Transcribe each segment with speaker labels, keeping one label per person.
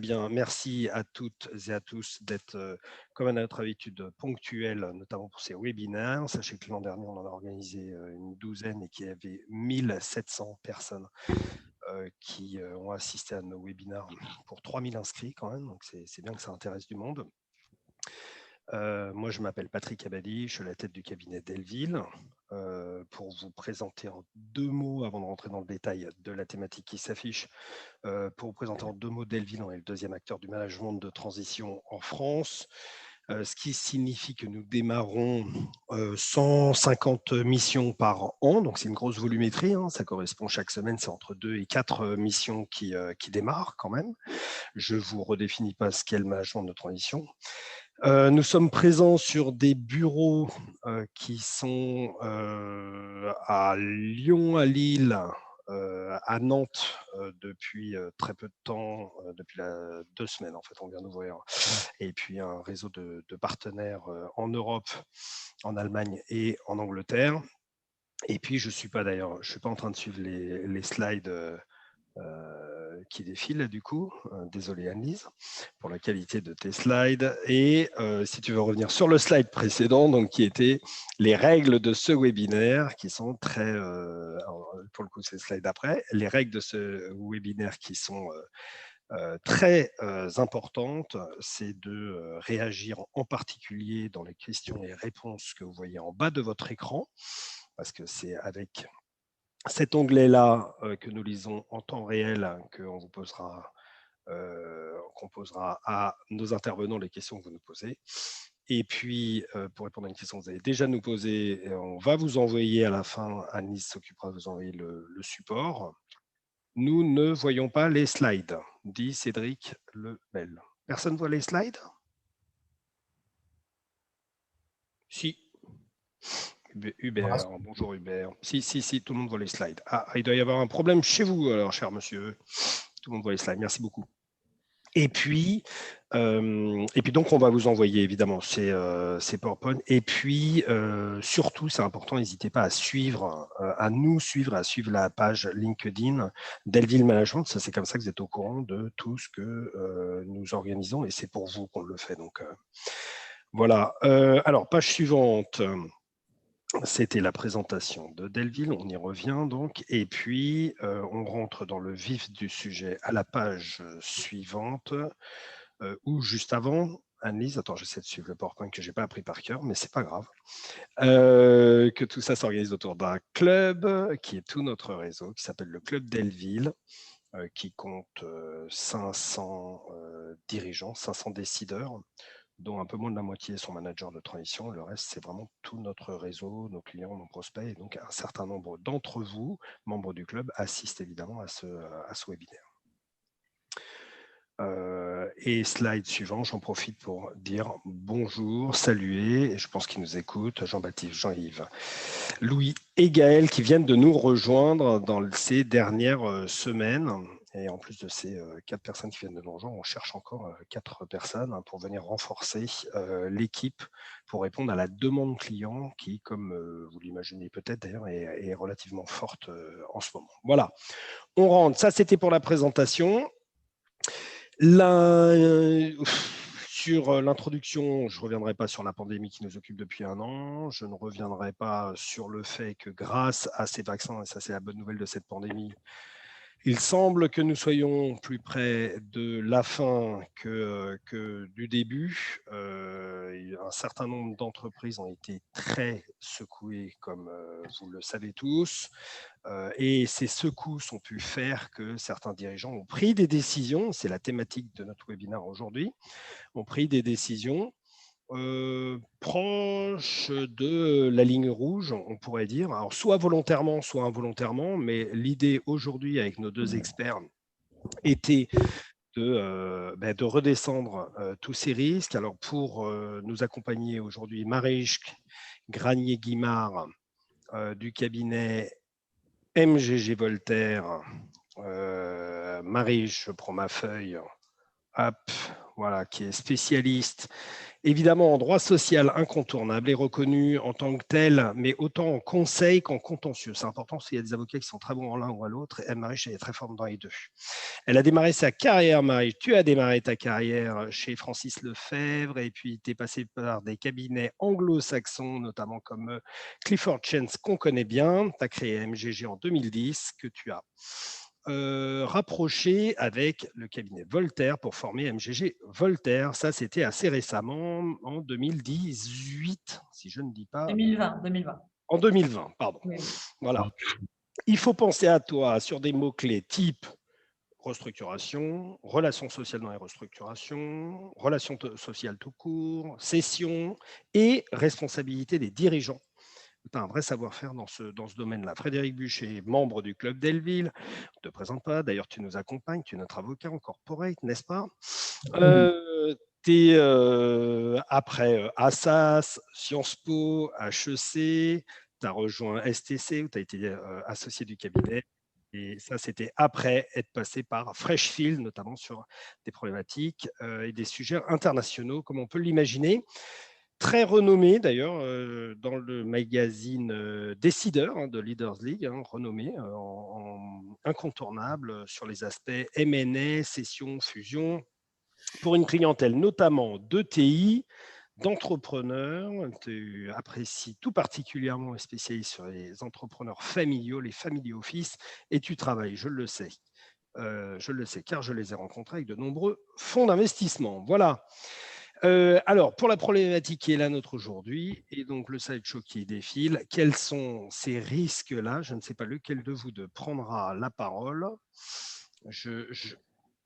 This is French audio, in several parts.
Speaker 1: Bien, merci à toutes et à tous d'être, comme à notre habitude, ponctuels, notamment pour ces webinaires. Sachez que l'an dernier, on en a organisé une douzaine et qu'il y avait 1700 personnes qui ont assisté à nos webinaires pour 3000 inscrits quand même, donc c'est bien que ça intéresse du monde. Moi, je m'appelle Patrick Abadi, je suis à la tête du cabinet Delville. Pour vous présenter en 2 mots, avant de rentrer dans le détail de la thématique qui s'affiche, pour vous présenter en 2 mots Delville, on est le 2e acteur du management de transition en France, ce qui signifie que nous démarrons 150 missions par an, donc c'est une grosse volumétrie, hein, ça correspond chaque semaine, c'est entre 2 et 4 missions qui démarrent quand même. Je ne vous redéfinis pas ce qu'est le management de transition. Nous sommes présents sur des bureaux qui sont à Lyon, à Lille, à Nantes depuis très peu de temps, depuis 2 semaines en fait, on vient d'ouvrir, et puis un réseau de partenaires en Europe, en Allemagne et en Angleterre. Et puis je suis pas en train de suivre les slides qui défilent du coup. Désolé Anne-Lise pour la qualité de tes slides. Et si tu veux revenir sur le slide précédent, donc qui était les règles de ce webinaire, qui sont très, pour le coup c'est le slide d'après, les règles de ce webinaire qui sont très importantes, c'est de réagir en particulier dans les questions et réponses que vous voyez en bas de votre écran, parce que c'est avec cet onglet-là que nous lisons en temps réel, qu'on posera à nos intervenants les questions que vous nous posez. Et puis, pour répondre à une question que vous avez déjà nous poser, on va vous envoyer à la fin, Anne-Lise s'occupera de vous envoyer le support. Nous ne voyons pas les slides, dit Cédric Lebel. Personne ne voit les slides? Si. Hubert, bonjour Hubert. Si, tout le monde voit les slides. Ah, il doit y avoir un problème chez vous, alors, cher monsieur. Tout le monde voit les slides, merci beaucoup. Et puis donc, on va vous envoyer évidemment ces PowerPoint. Et puis, surtout, c'est important, n'hésitez pas à suivre, à suivre la page LinkedIn Delville Management. Ça, c'est comme ça que vous êtes au courant de tout ce que nous organisons. Et c'est pour vous qu'on le fait. Donc, voilà. Alors, page suivante. C'était la présentation de Delville, on y revient donc, et puis on rentre dans le vif du sujet à la page suivante, ou juste avant, Annelise, attends, j'essaie de suivre le PowerPoint que je n'ai pas appris par cœur, mais c'est pas grave, que tout ça s'organise autour d'un club qui est tout notre réseau, qui s'appelle le Club Delville, qui compte 500 dirigeants, 500 décideurs, dont un peu moins de la moitié sont managers de transition. Le reste, c'est vraiment tout notre réseau, nos clients, nos prospects. Et donc, un certain nombre d'entre vous, membres du club, assistent évidemment à ce webinaire. Et slide suivant, j'en profite pour dire bonjour, saluer, et je pense qu'ils nous écoutent, Jean-Baptiste, Jean-Yves, Louis et Gaël qui viennent de nous rejoindre dans ces dernières semaines. Et en plus de ces 4 personnes qui viennent de nous rejoindre, on cherche encore 4 personnes pour venir renforcer l'équipe pour répondre à la demande client qui, comme vous l'imaginez peut-être d'ailleurs, est relativement forte en ce moment. Voilà, on rentre. Ça, c'était pour la présentation. Sur l'introduction, je ne reviendrai pas sur la pandémie qui nous occupe depuis 1 an. Je ne reviendrai pas sur le fait que grâce à ces vaccins, et ça c'est la bonne nouvelle de cette pandémie, il semble que nous soyons plus près de la fin que du début. Un certain nombre d'entreprises ont été très secouées, comme vous le savez tous. Et ces secousses ont pu faire que certains dirigeants ont pris des décisions, c'est la thématique de notre webinaire aujourd'hui, ont pris des décisions proches de la ligne rouge, on pourrait dire. Alors, soit volontairement, soit involontairement, mais l'idée aujourd'hui avec nos 2 experts était de redescendre tous ces risques. Alors, pour nous accompagner aujourd'hui, Marish Granier-Guimard du cabinet MGG Voltaire. Marie, je prends ma feuille. Hop, voilà, qui est spécialiste évidemment en droit social incontournable et reconnu en tant que tel, mais autant en conseil qu'en contentieux. C'est important parce qu'il y a des avocats qui sont très bons en l'un ou à l'autre. Et Marie, elle est très forte dans les deux. Elle a démarré sa carrière, Marie. Tu as démarré ta carrière chez Francis Lefebvre et puis tu es passé par des cabinets anglo-saxons, notamment comme Clifford Chance, qu'on connaît bien. Tu as créé MGG en 2010, que tu as rapproché avec le cabinet Voltaire pour former MGG Voltaire. Ça, c'était assez récemment, en 2018, si je ne dis pas.
Speaker 2: 2020.
Speaker 1: En 2020, pardon.
Speaker 2: Oui.
Speaker 1: Voilà. Il faut penser à toi sur des mots-clés type restructuration, relations sociales dans les restructurations, relations sociales tout court, cession et responsabilité des dirigeants. Tu as un vrai savoir-faire dans ce domaine-là. Frédéric Buchet, membre du Club Delville, je ne te présente pas, d'ailleurs tu nous accompagnes, tu es notre avocat en corporate, n'est-ce pas? Tu es après Assas, Sciences Po, HEC, tu as rejoint STC où tu as été associé du cabinet. Et ça, c'était après être passé par Freshfield, notamment sur des problématiques et des sujets internationaux, comme on peut l'imaginer. Très renommé d'ailleurs dans le magazine Décideur de Leaders League, renommé incontournable sur les aspects M&A, cession, fusion, pour une clientèle notamment d'ETI, d'entrepreneurs. Tu apprécies tout particulièrement et spécialisé sur les entrepreneurs familiaux, les family office, et tu travailles, je le sais car je les ai rencontrés avec de nombreux fonds d'investissement. Voilà. Alors, pour la problématique qui est la nôtre aujourd'hui, et donc le slideshow qui défile, quels sont ces risques-là? Je ne sais pas lequel de vous deux prendra la parole.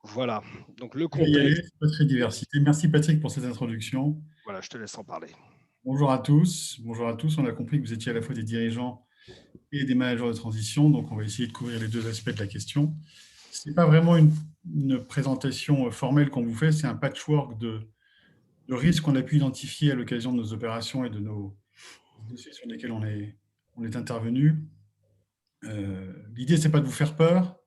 Speaker 1: Voilà, donc le
Speaker 3: Je vais y aller,
Speaker 1: contexte.
Speaker 3: c'est pas très diversité. Merci Patrick pour cette introduction.
Speaker 1: Voilà, je te laisse en parler.
Speaker 3: Bonjour à tous. Bonjour à tous. On a compris que vous étiez à la fois des dirigeants et des managers de transition, donc on va essayer de couvrir les deux aspects de la question. Ce n'est pas vraiment une présentation formelle qu'on vous fait, c'est un patchwork de risques qu'on a pu identifier à l'occasion de nos opérations et de nos dossiers sur lesquels on est intervenu. L'idée, ce n'est pas de vous faire peur,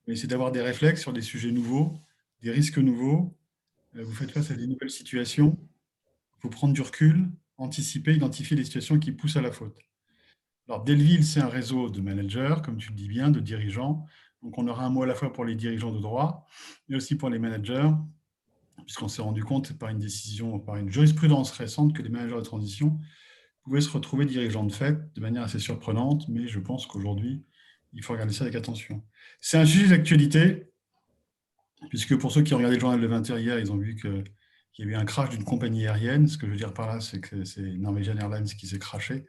Speaker 3: mais c'est d'avoir des réflexes sur des sujets nouveaux, des risques nouveaux. Vous faites face à des nouvelles situations. Il faut prendre du recul, anticiper, identifier les situations qui poussent à la faute. Alors, Delville, c'est un réseau de managers, comme tu le dis bien, de dirigeants. Donc, on aura un mot à la fois pour les dirigeants de droit, mais aussi pour les managers, puisqu'on s'est rendu compte par une décision, par une jurisprudence récente, que les managers de transition pouvaient se retrouver dirigeants de fait de manière assez surprenante, mais je pense qu'aujourd'hui, il faut regarder ça avec attention. C'est un sujet d'actualité, puisque pour ceux qui ont regardé le journal de 20h hier, ils ont vu qu'il y a eu un crash d'une compagnie aérienne. Ce que je veux dire par là, c'est que c'est Norwegian Airlines qui s'est crashé,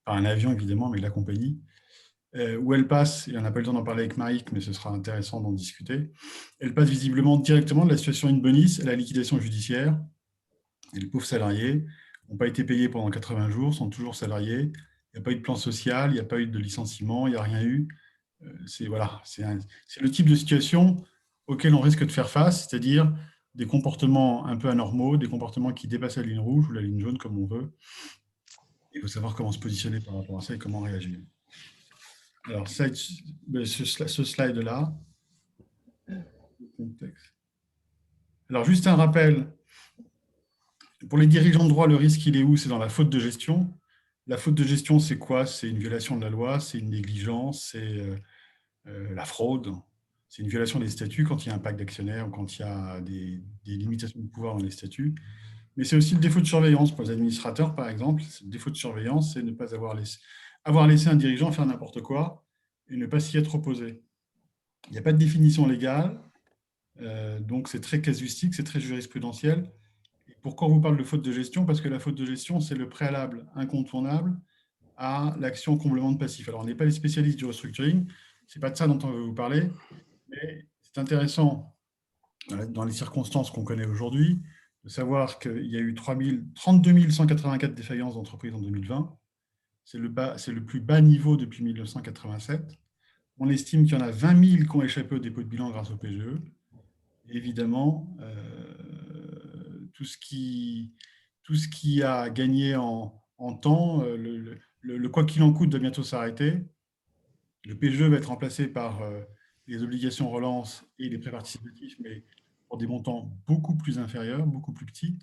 Speaker 3: pas un avion évidemment, mais la compagnie. Où elle passe, et on n'a pas eu le temps d'en parler avec Maïk, mais ce sera intéressant d'en discuter, elle passe visiblement directement de la situation in bonis à la liquidation judiciaire. Et les pauvres salariés n'ont pas été payés pendant 80 jours, sont toujours salariés. Il n'y a pas eu de plan social, il n'y a pas eu de licenciement, il n'y a rien eu. C'est le type de situation auquel on risque de faire face, c'est-à-dire des comportements un peu anormaux, des comportements qui dépassent la ligne rouge ou la ligne jaune, comme on veut. Il faut savoir comment se positionner par rapport à ça et comment réagir. Alors, ce slide-là. Alors, juste un rappel. Pour les dirigeants de droit, le risque, il est où? C'est dans la faute de gestion. La faute de gestion, c'est quoi? C'est une violation de la loi, c'est une négligence, c'est la fraude, c'est une violation des statuts quand il y a un pacte d'actionnaires ou quand il y a des limitations de pouvoir dans les statuts. Mais c'est aussi le défaut de surveillance pour les administrateurs, par exemple. Le défaut de surveillance, c'est ne pas avoir laissé un dirigeant faire n'importe quoi et ne pas s'y être opposé. Il n'y a pas de définition légale, donc c'est très casuistique, c'est très jurisprudentiel. Et pourquoi on vous parle de faute de gestion? Parce que la faute de gestion, c'est le préalable incontournable à l'action comblement de passif. Alors, on n'est pas les spécialistes du restructuring, ce n'est pas de ça dont on veut vous parler, mais c'est intéressant, dans les circonstances qu'on connaît aujourd'hui, de savoir qu'il y a eu 32 184 défaillances d'entreprises en 2020. C'est le plus bas niveau depuis 1987. On estime qu'il y en a 20 000 qui ont échappé au dépôt de bilan grâce au PGE. Et évidemment, tout ce qui a gagné en temps, le quoi qu'il en coûte va bientôt s'arrêter. Le PGE va être remplacé par les obligations relance et les prêts participatifs, mais pour des montants beaucoup plus inférieurs, beaucoup plus petits.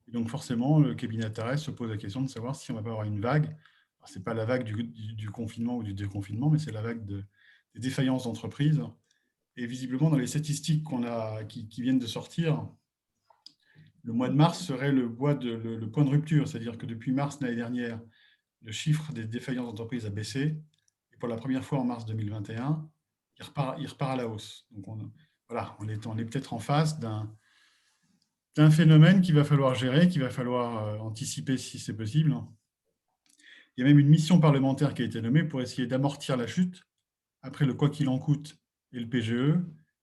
Speaker 3: Et donc, forcément, le cabinet Atares se pose la question de savoir si on va pas avoir une vague. Ce n'est pas la vague du confinement ou du déconfinement, mais c'est la vague des défaillances d'entreprises. Et visiblement, dans les statistiques qui viennent de sortir, le mois de mars serait le point de rupture. C'est-à-dire que depuis mars l'année dernière, le chiffre des défaillances d'entreprises a baissé. Et pour la première fois en mars 2021, il repart à la hausse. Donc, voilà, on est peut-être en face d'un phénomène qu'il va falloir gérer, qu'il va falloir anticiper si c'est possible. Il y a même une mission parlementaire qui a été nommée pour essayer d'amortir la chute après le quoi qu'il en coûte et le PGE,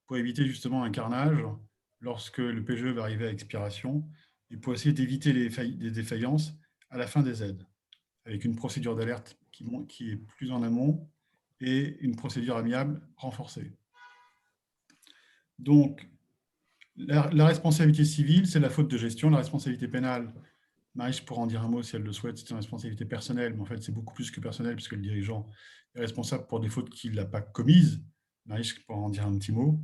Speaker 3: pour éviter justement un carnage lorsque le PGE va arriver à expiration et pour essayer d'éviter des défaillances à la fin des aides, avec une procédure d'alerte qui est plus en amont et une procédure amiable renforcée. Donc, la responsabilité civile, c'est la faute de gestion. La responsabilité pénale, Marie pourra en dire un mot si elle le souhaite, c'est une responsabilité personnelle, mais en fait, c'est beaucoup plus que personnel, puisque le dirigeant est responsable pour des fautes qu'il n'a pas commises. Marie pourra en dire un petit mot.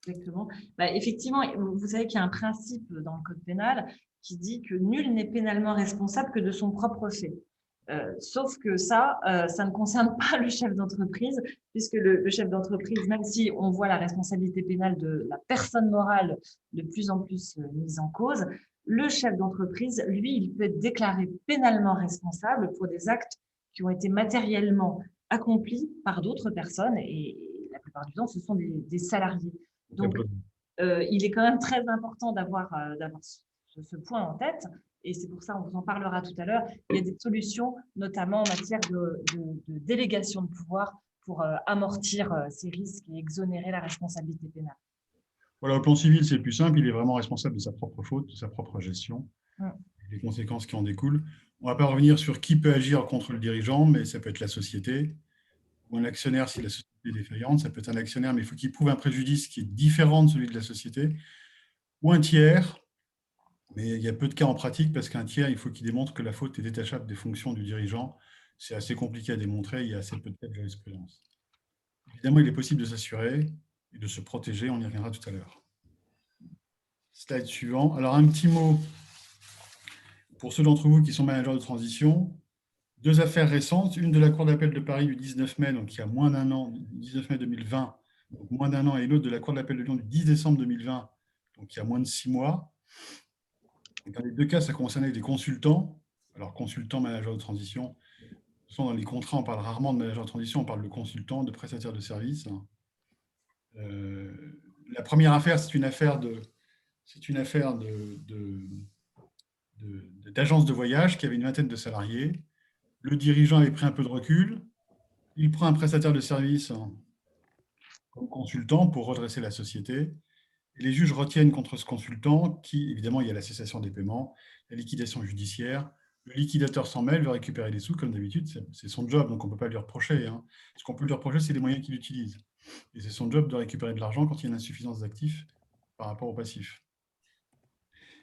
Speaker 2: Exactement. Effectivement, vous savez qu'il y a un principe dans le code pénal qui dit que nul n'est pénalement responsable que de son propre fait. Sauf que ça ne concerne pas le chef d'entreprise, puisque le chef d'entreprise, même si on voit la responsabilité pénale de la personne morale de plus en plus mise en cause, le chef d'entreprise, lui, il peut être déclaré pénalement responsable pour des actes qui ont été matériellement accomplis par d'autres personnes, et la plupart du temps, ce sont des salariés. Donc, il est quand même très important d'avoir ce point en tête. Et c'est pour ça, on vous en parlera tout à l'heure. Il y a des solutions, notamment en matière de délégation de pouvoir pour amortir ces risques et exonérer la responsabilité pénale.
Speaker 3: Voilà, au plan civil, c'est plus simple. Il est vraiment responsable de sa propre faute, de sa propre gestion, les conséquences qui en découlent. On ne va pas revenir sur qui peut agir contre le dirigeant, mais ça peut être la société ou un actionnaire si la société est défaillante. Ça peut être un actionnaire, mais il faut qu'il prouve un préjudice qui est différent de celui de la société, ou un tiers. Mais il y a peu de cas en pratique parce qu'un tiers, il faut qu'il démontre que la faute est détachable des fonctions du dirigeant. C'est assez compliqué à démontrer, il y a assez peu de cas de jurisprudence. Évidemment, il est possible de s'assurer et de se protéger, on y reviendra tout à l'heure. Slide suivant. Alors, un petit mot pour ceux d'entre vous qui sont managers de transition. Deux affaires récentes, une de la Cour d'appel de Paris du 19 mai, donc il y a moins d'un an, 19 mai 2020, donc moins d'un an, et l'autre de la Cour d'appel de Lyon du 10 décembre 2020, donc il y a moins de 6 mois. Et dans les deux cas, ça concernait des consultants. Alors, consultants, managers de transition. Dans les contrats, on parle rarement de manager de transition, on parle de consultants, de prestataires de services. La première affaire, c'est une affaire d'agence de voyage qui avait une vingtaine de salariés. Le dirigeant avait pris un peu de recul. Il prend un prestataire de service comme consultant pour redresser la société. Et les juges retiennent contre ce consultant qui, évidemment, il y a la cessation des paiements, la liquidation judiciaire. Le liquidateur s'en mêle, veut récupérer les sous, comme d'habitude, c'est son job, donc on ne peut pas lui reprocher. Ce qu'on peut lui reprocher, c'est les moyens qu'il utilise. Et c'est son job de récupérer de l'argent quand il y a une insuffisance d'actifs par rapport au passif.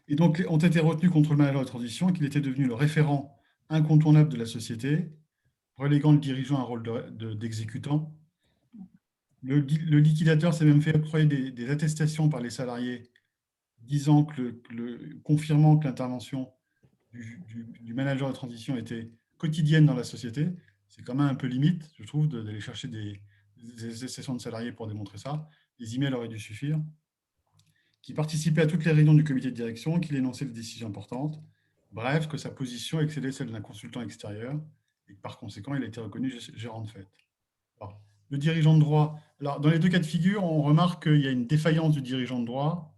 Speaker 3: Et donc, ont été retenus contre le manager de transition qu'il était devenu le référent incontournable de la société, reléguant le dirigeant à un rôle d'exécutant. Le liquidateur s'est même fait octroyer des attestations par les salariés disant confirmant que l'intervention du manager de transition était quotidienne dans la société. C'est quand même un peu limite, je trouve, d'aller chercher des attestations de salariés pour démontrer ça. Les emails auraient dû suffire. Qui participait à toutes les réunions du comité de direction, qu'il énonçait les décisions importantes. Bref, que sa position excédait celle d'un consultant extérieur et que par conséquent, il a été reconnu gérant de fait. Alors, le dirigeant de droit. Alors, dans les deux cas de figure, on remarque qu'il y a une défaillance du dirigeant de droit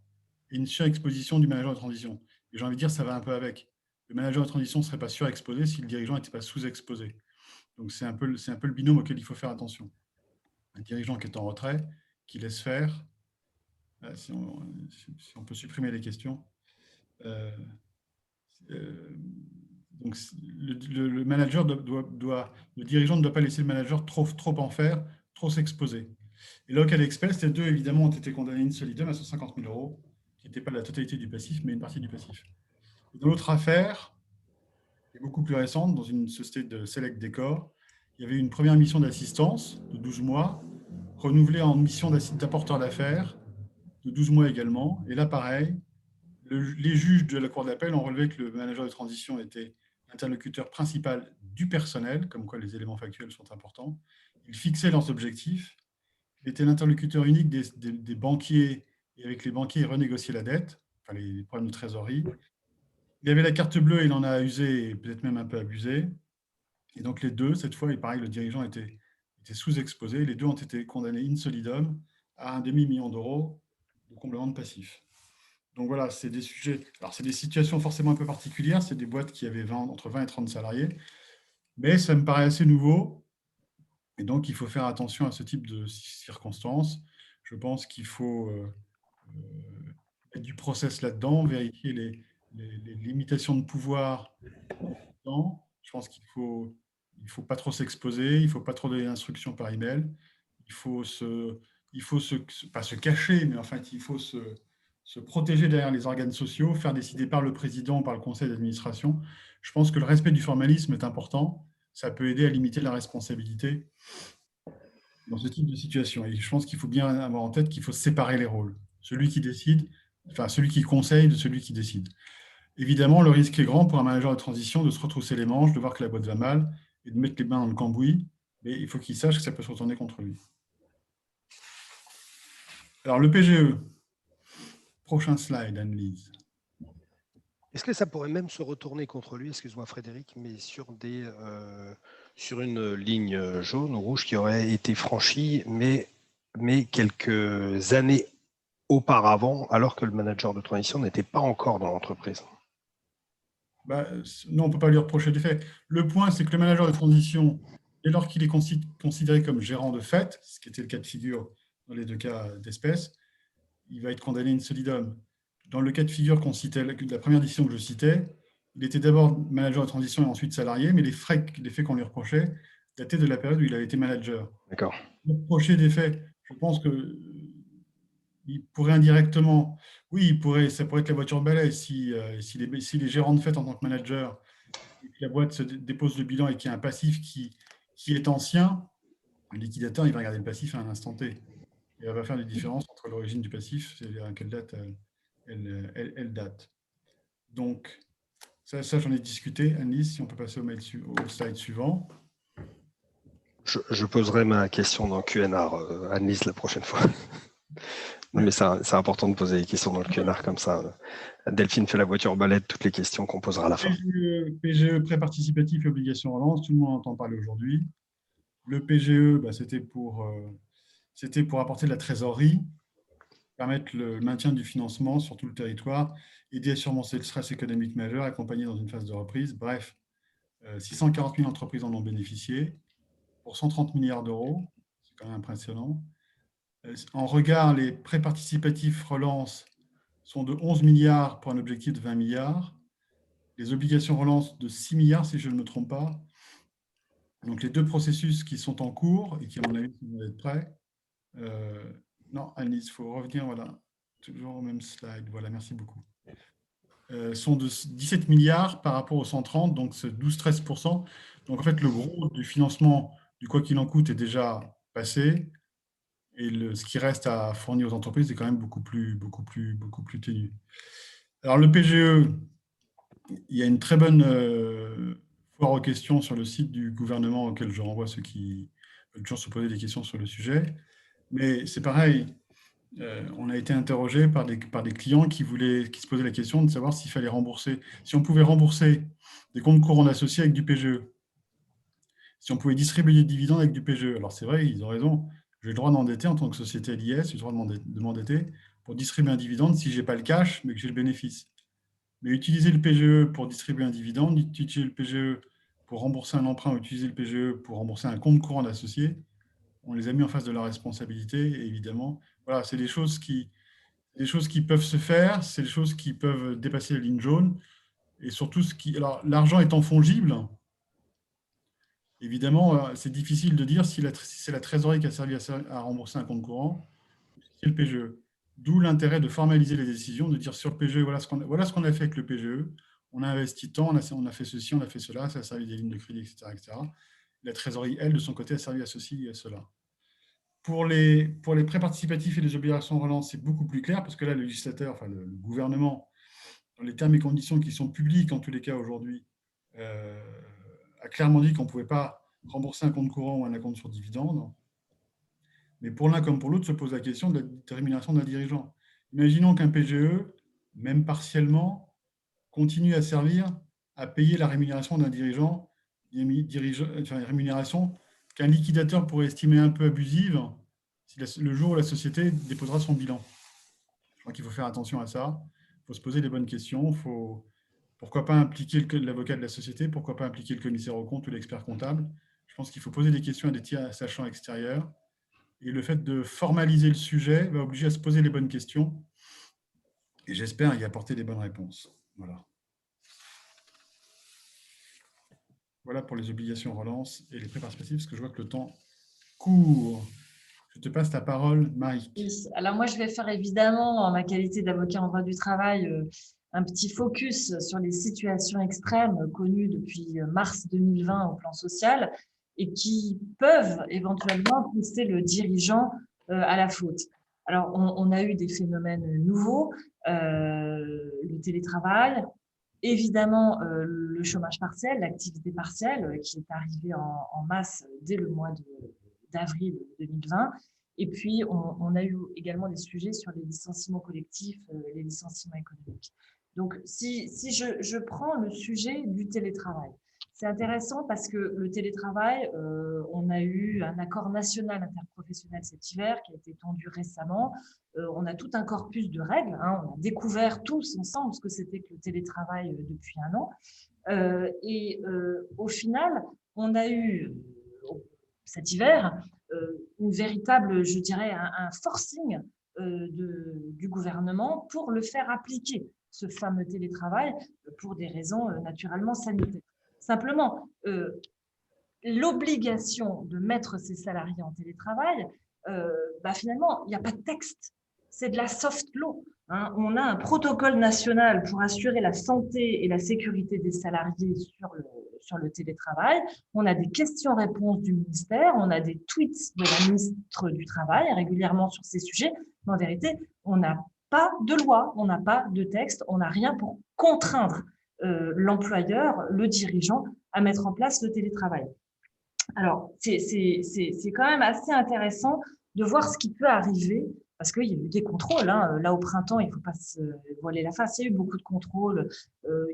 Speaker 3: et une surexposition du manager de transition. Et j'ai envie de dire, ça va un peu avec. Le manager de transition ne serait pas surexposé si le dirigeant n'était pas sous-exposé. Donc, c'est un peu le binôme auquel il faut faire attention. Un dirigeant qui est en retrait, qui laisse faire. Si on peut supprimer les questions. Donc, le manager le dirigeant ne doit pas laisser le manager trop en faire, trop s'exposer. Et Local Express, les deux, évidemment, ont été condamnés in solidum à 150 000 €, qui n'était pas la totalité du passif, mais une partie du passif. Et dans l'autre affaire, qui est beaucoup plus récente, dans une société de Select Décor, il y avait une première mission d'assistance de 12 mois, renouvelée en mission d'apporteur d'affaires, de 12 mois également. Et là, pareil, les juges de la Cour d'appel ont relevé que le manager de transition était l'interlocuteur principal du personnel, comme quoi les éléments factuels sont importants. Il fixait leurs objectifs. Il était l'interlocuteur unique des banquiers, et avec les banquiers, il renégociait la dette, enfin les problèmes de trésorerie. Il avait la carte bleue, il en a usé, et peut-être même un peu abusé. Et donc les deux, cette fois, il paraît que le dirigeant était sous-exposé. Les deux ont été condamnés in solidum à un demi-million d'euros de comblement de passifs. Donc voilà, c'est des sujets. Alors, c'est des situations forcément un peu particulières. C'est des boîtes qui avaient entre 20 et 30 salariés. Mais ça me paraît assez nouveau. Et donc, il faut faire attention à ce type de circonstances. Je pense qu'il faut mettre du process là-dedans, vérifier les limitations de pouvoir. Je pense qu'il faut pas trop s'exposer, il ne faut pas trop donner d'instructions par email. Pas se cacher, mais en fait, il faut se protéger derrière les organes sociaux, faire décider par le président ou par le conseil d'administration. Je pense que le respect du formalisme est important. Ça peut aider à limiter la responsabilité dans ce type de situation. Et je pense qu'il faut bien avoir en tête qu'il faut séparer les rôles. Celui qui décide, enfin celui qui conseille de celui qui décide. Évidemment, le risque est grand pour un manager de transition de se retrousser les manches, de voir que la boîte va mal et de mettre les mains dans le cambouis. Mais il faut qu'il sache que ça peut se retourner contre lui. Alors, le PGE. Prochain slide, Anne-Lise.
Speaker 1: Est-ce que ça pourrait même se retourner contre lui, excuse-moi Frédéric, mais sur une ligne jaune ou rouge qui aurait été franchie, mais quelques années auparavant, alors que le manager de transition n'était pas encore dans l'entreprise?
Speaker 3: Non, on ne peut pas lui reprocher des faits. Le point, c'est que le manager de transition, dès lors qu'il est considéré comme gérant de fait, ce qui était le cas de figure dans les deux cas d'espèce, il va être condamné in solidum. Dans le cas de figure qu'on citait, la première décision que je citais, il était d'abord manager de transition et ensuite salarié, mais les faits qu'on lui reprochait dataient de la période où il avait été manager.
Speaker 1: D'accord.
Speaker 3: Reprocher des faits, je pense que il pourrait indirectement, oui, ça pourrait être la voiture balai s'il est gérant de fait en tant que manager et que la boîte se dépose le bilan et qu'il y a un passif qui est ancien, le liquidateur, il va regarder le passif à un instant T. Et il va faire des différences entre l'origine du passif, c'est-à-dire à quelle date elle date. Donc, ça j'en ai discuté. Anne-Lise, si on peut passer au slide suivant.
Speaker 1: Je poserai ma question dans Q&A, Anne-Lise, la prochaine fois. Non, mais c'est important de poser des questions dans le Q&A comme ça. Delphine fait la voiture balai de toutes les questions qu'on posera à la fin.
Speaker 3: PGE, prêt participatif et obligation relance, tout le monde entend parler aujourd'hui. Le PGE, c'était pour apporter de la trésorerie, permettre le maintien du financement sur tout le territoire, aider à surmonter le stress économique majeur, accompagner dans une phase de reprise. Bref, 640 000 entreprises en ont bénéficié pour 130 milliards d'euros. C'est quand même impressionnant. En regard, les prêts participatifs relance sont de 11 milliards pour un objectif de 20 milliards. Les obligations relance de 6 milliards, si je ne me trompe pas. Donc, les deux processus qui sont en cours et qui, à mon avis, vont être prêts. Non, Alice, il faut revenir, voilà. Toujours au même slide. Voilà, merci beaucoup. Sont de 17 milliards par rapport aux 130, donc c'est 12-13%. Donc, en fait, le gros du financement du quoi qu'il en coûte est déjà passé. Et ce qui reste à fournir aux entreprises est quand même beaucoup plus ténu. Alors, le PGE, il y a une très bonne foire aux questions sur le site du gouvernement auquel je renvoie ceux qui veulent toujours se poser des questions sur le sujet. Mais c'est pareil, on a été interrogé par des clients qui se posaient la question de savoir s'il fallait rembourser, si on pouvait rembourser des comptes courants associés avec du PGE, si on pouvait distribuer des dividendes avec du PGE. Alors c'est vrai, ils ont raison, j'ai le droit d'endetter en tant que société LIS, j'ai le droit de m'endetter pour distribuer un dividende si je n'ai pas le cash, mais que j'ai le bénéfice. Mais utiliser le PGE pour distribuer un dividende, utiliser le PGE pour rembourser un emprunt, ou utiliser le PGE pour rembourser un compte courant d'associé, on les a mis en face de la responsabilité, et évidemment. Voilà, c'est des choses qui peuvent se faire, c'est des choses qui peuvent dépasser la ligne jaune, et surtout, alors, l'argent étant fongible, évidemment, c'est difficile de dire si c'est la trésorerie qui a servi à rembourser un compte courant, ou si c'est le PGE. D'où l'intérêt de formaliser les décisions, de dire sur le PGE, voilà ce qu'on a fait avec le PGE, on a investi tant, on a fait ceci, on a fait cela, ça a servi des lignes de crédit, etc. etc. La trésorerie, elle, de son côté, a servi à ceci et à cela. Pour les prêts participatifs et les obligations de relance, c'est beaucoup plus clair parce que là, le législateur, enfin le gouvernement, dans les termes et conditions qui sont publics en tous les cas aujourd'hui, a clairement dit qu'on ne pouvait pas rembourser un compte courant ou un compte sur dividende. Mais pour l'un comme pour l'autre, se pose la question de la rémunération d'un dirigeant. Imaginons qu'un PGE, même partiellement, continue à servir à payer la rémunération d'un dirigeant, enfin, une rémunération qu'un liquidateur pourrait estimer un peu abusive le jour où la société déposera son bilan. Je crois qu'il faut faire attention à ça. Il faut se poser les bonnes questions. Pourquoi pas impliquer l'avocat de la société? Pourquoi pas impliquer le commissaire aux comptes ou l'expert comptable? Je pense qu'il faut poser des questions à des tiers sachants extérieurs. Et le fait de formaliser le sujet va obliger à se poser les bonnes questions. Et j'espère y apporter des bonnes réponses. Voilà. Voilà pour les obligations relance et les prêts participatifs, parce que je vois que le temps court. Je te passe la parole, Marie.
Speaker 2: Oui. Alors moi, je vais faire évidemment, en ma qualité d'avocat en droit du travail, un petit focus sur les situations extrêmes connues depuis mars 2020 au plan social et qui peuvent éventuellement pousser le dirigeant à la faute. Alors, on a eu des phénomènes nouveaux, le télétravail, évidemment le chômage partiel, l'activité partielle qui est arrivée en masse dès le mois d'avril 2020. Et puis, on a eu également des sujets sur les licenciements collectifs, les licenciements économiques. Donc, si je prends le sujet du télétravail, c'est intéressant parce que le télétravail, on a eu un accord national interprofessionnel cet hiver qui a été étendu récemment. On a tout un corpus de règles. Hein, on a découvert tous ensemble ce que c'était que le télétravail depuis un an. Au final, on a eu cet hiver une véritable, je dirais, un forcing du gouvernement pour le faire appliquer, ce fameux télétravail, pour des raisons naturellement sanitaires. Simplement, l'obligation de mettre ses salariés en télétravail, finalement, il n'y a pas de texte. C'est de la soft law. Hein. On a un protocole national pour assurer la santé et la sécurité des salariés sur le télétravail. On a des questions-réponses du ministère, on a des tweets de la ministre du Travail régulièrement sur ces sujets. Mais en vérité, on n'a pas de loi, on n'a pas de texte, on n'a rien pour contraindre l'employeur, le dirigeant, à mettre en place le télétravail. Alors, c'est quand même assez intéressant de voir ce qui peut arriver, parce qu'il y a eu des contrôles. Hein. Là, au printemps, il ne faut pas se voiler la face. Il y a eu beaucoup de contrôles,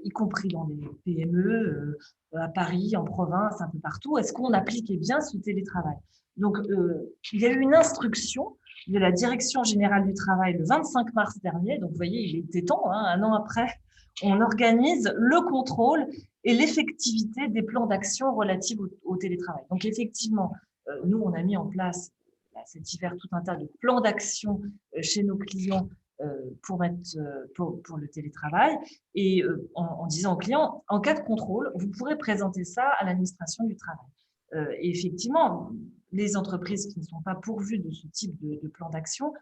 Speaker 2: y compris dans les PME, à Paris, en province, un peu partout. Est-ce qu'on appliquait bien ce télétravail? Donc, il y a eu une instruction de la Direction générale du travail le 25 mars dernier. Donc, vous voyez, il était temps, hein, un an après, on organise le contrôle et l'effectivité des plans d'action relatifs au télétravail. Donc, effectivement, nous, on a mis en place cet hiver tout un tas de plans d'action chez nos clients pour le télétravail et en disant aux clients, en cas de contrôle, vous pourrez présenter ça à l'administration du travail. Et effectivement, les entreprises qui ne sont pas pourvues de ce type de plan d'action,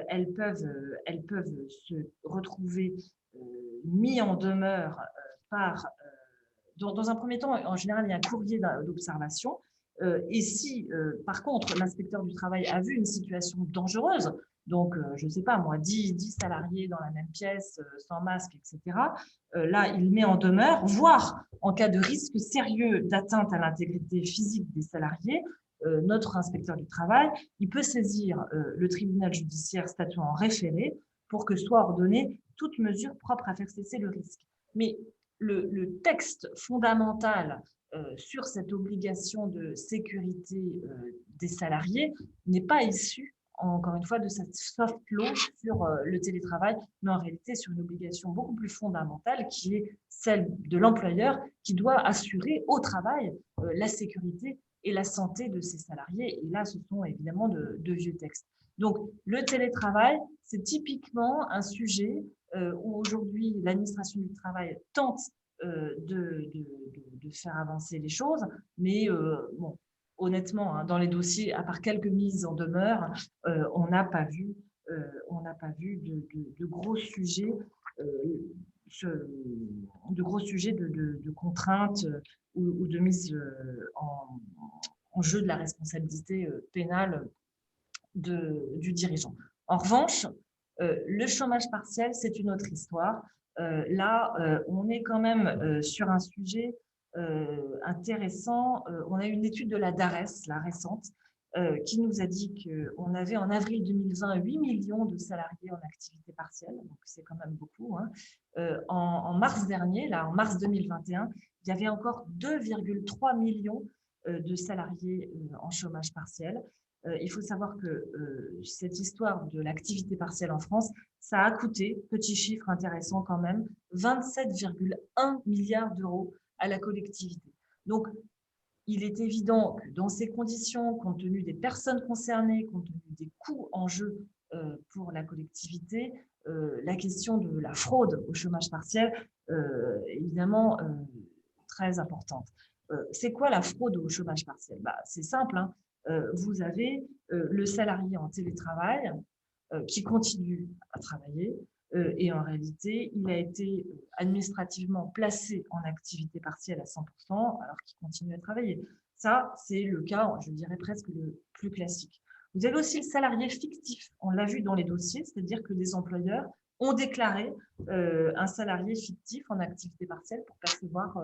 Speaker 2: elles peuvent se retrouver mis en demeure par dans un premier temps, en général, il y a un courrier d'observation. Et si, par contre, l'inspecteur du travail a vu une situation dangereuse, donc, je ne sais pas, moi, 10 salariés dans la même pièce, sans masque, etc., là, il met en demeure, voire en cas de risque sérieux d'atteinte à l'intégrité physique des salariés, notre inspecteur du travail, il peut saisir le tribunal judiciaire statuant en référé pour que soit ordonnée toute mesure propre à faire cesser le risque. Mais le texte fondamental sur cette obligation de sécurité des salariés n'est pas issu, encore une fois, de cette soft law sur le télétravail, mais en réalité sur une obligation beaucoup plus fondamentale qui est celle de l'employeur qui doit assurer au travail la sécurité et la santé de ses salariés. Et là, ce sont évidemment de vieux textes. Donc, le télétravail, c'est typiquement un sujet où aujourd'hui l'administration du travail tente de faire avancer les choses, mais bon, honnêtement, hein, dans les dossiers, à part quelques mises en demeure, on n'a pas vu de gros sujets, de contraintes ou de mise en jeu de la responsabilité pénale du dirigeant. En revanche, le chômage partiel, c'est une autre histoire. Là, on est quand même sur un sujet intéressant. On a une étude de la DARES, la récente, qui nous a dit qu'on avait en avril 2020 8 millions de salariés en activité partielle, donc c'est quand même beaucoup. Hein. En mars dernier, là, en mars 2021, il y avait encore 2,3 millions de salariés en chômage partiel. Il faut savoir que cette histoire de l'activité partielle en France, ça a coûté, petit chiffre intéressant quand même, 27,1 milliards d'euros à la collectivité. Donc, il est évident que dans ces conditions, compte tenu des personnes concernées, compte tenu des coûts en jeu pour la collectivité, la question de la fraude au chômage partiel est évidemment très importante. C'est quoi la fraude au chômage partiel? C'est simple, hein. Vous avez le salarié en télétravail qui continue à travailler et en réalité, il a été administrativement placé en activité partielle à 100% alors qu'il continue à travailler. Ça, c'est le cas, je dirais presque le plus classique. Vous avez aussi le salarié fictif. On l'a vu dans les dossiers, c'est-à-dire que des employeurs ont déclaré un salarié fictif en activité partielle pour percevoir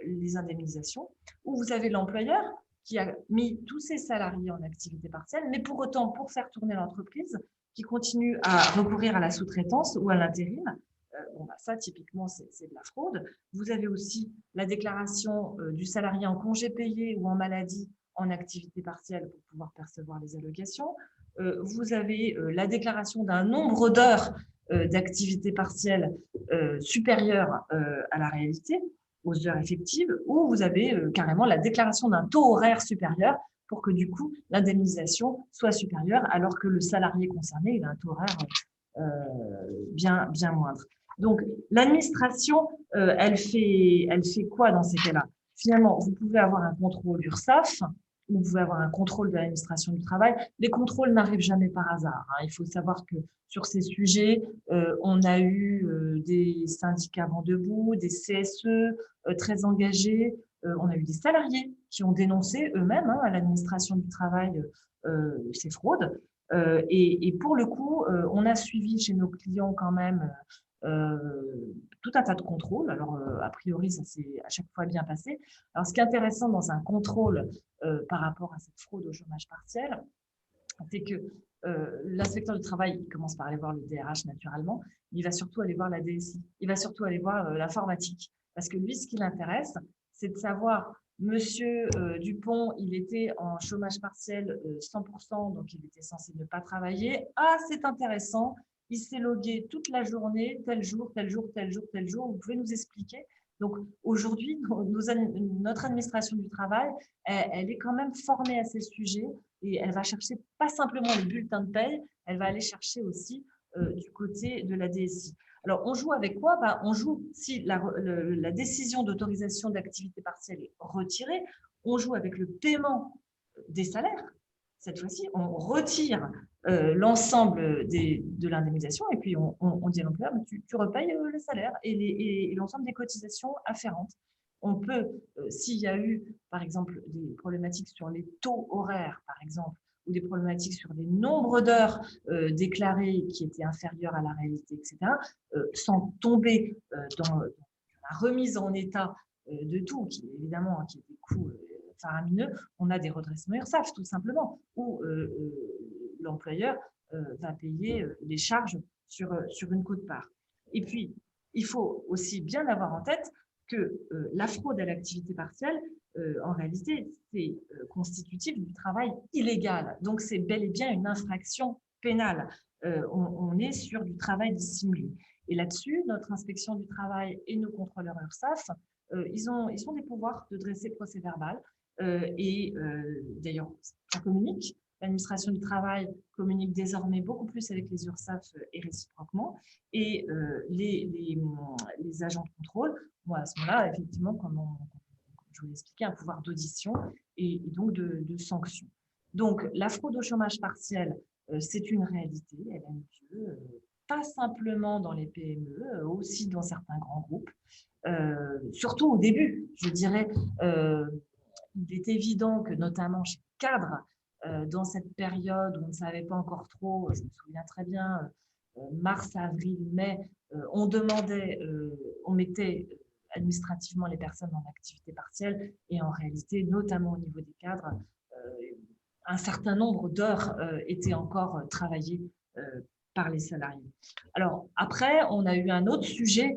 Speaker 2: les indemnisations. Ou vous avez l'employeur qui a mis tous ses salariés en activité partielle, mais pour autant, pour faire tourner l'entreprise, qui continue à recourir à la sous-traitance ou à l'intérim. Ça, typiquement, c'est de la fraude. Vous avez aussi la déclaration du salarié en congé payé ou en maladie en activité partielle pour pouvoir percevoir les allocations. Vous avez la déclaration d'un nombre d'heures d'activité partielle supérieur à la réalité, aux heures effectives, ou vous avez carrément la déclaration d'un taux horaire supérieur pour que du coup, l'indemnisation soit supérieure, alors que le salarié concerné, il a un taux horaire bien moindre. Donc, l'administration, elle fait quoi dans ces cas-là? Finalement, vous pouvez avoir un contrôle URSSAF, ou vous pouvez avoir un contrôle de l'administration du travail. Les contrôles n'arrivent jamais par hasard. Hein. Il faut savoir que sur ces sujets, on a eu des syndicats vent debout, des CSE très engagés, on a eu des salariés qui ont dénoncé eux-mêmes à l'administration du travail ces fraudes. Et pour le coup, on a suivi chez nos clients quand même tout un tas de contrôles. Alors, a priori, ça s'est à chaque fois bien passé. Alors, ce qui est intéressant dans un contrôle par rapport à cette fraude au chômage partiel, c'est que l'inspecteur du travail, il commence par aller voir le DRH naturellement, il va surtout aller voir la DSI, il va surtout aller voir l'informatique. Parce que lui, ce qui l'intéresse, c'est de savoir, monsieur Dupont, il était en chômage partiel 100%, donc il était censé ne pas travailler. Ah, c'est intéressant, il s'est logué toute la journée, tel jour, tel jour, tel jour, tel jour. Vous pouvez nous expliquer? Donc aujourd'hui, notre administration du travail, elle est quand même formée à ces sujets et elle va chercher pas simplement les bulletins de paye, elle va aller chercher aussi du côté de la DSI. Alors, on joue avec quoi? On joue, si la décision d'autorisation d'activité partielle est retirée, on joue avec le paiement des salaires. Cette fois-ci, on retire l'ensemble de l'indemnisation et puis on dit à l'employeur, tu repayes le salaire et l'ensemble des cotisations afférentes. On peut, s'il y a eu, par exemple, des problématiques sur les taux horaires, par exemple, ou des problématiques sur les nombres d'heures déclarées qui étaient inférieures à la réalité, etc., sans tomber dans la remise en état de tout, qui évidemment qui est des coûts faramineux, on a des redressements URSSAF, tout simplement, où l'employeur va payer les charges sur une quote-part. Et puis, il faut aussi bien avoir en tête que la fraude à l'activité partielle, en réalité, c'est constitutif du travail illégal. Donc, c'est bel et bien une infraction pénale. On est sur du travail dissimulé. Et là-dessus, notre inspection du travail et nos contrôleurs URSSAF, ils ont des pouvoirs de dresser procès-verbal. Et d'ailleurs, ça communique. L'administration du travail communique désormais beaucoup plus avec les URSSAF et réciproquement. Et les agents de contrôle ont à ce moment-là, effectivement, comme je vous l'ai expliqué, un pouvoir d'audition et donc de sanction. Donc, la fraude au chômage partiel, c'est une réalité, elle a lieu, pas simplement dans les PME, aussi dans certains grands groupes. Surtout au début, je dirais, il est évident que notamment chez les cadres, dans cette période où on ne savait pas encore trop, je me souviens très bien, mars, avril, mai, on mettait administrativement les personnes en activité partielle et en réalité, notamment au niveau des cadres, un certain nombre d'heures étaient encore travaillées par les salariés. Alors après, on a eu un autre sujet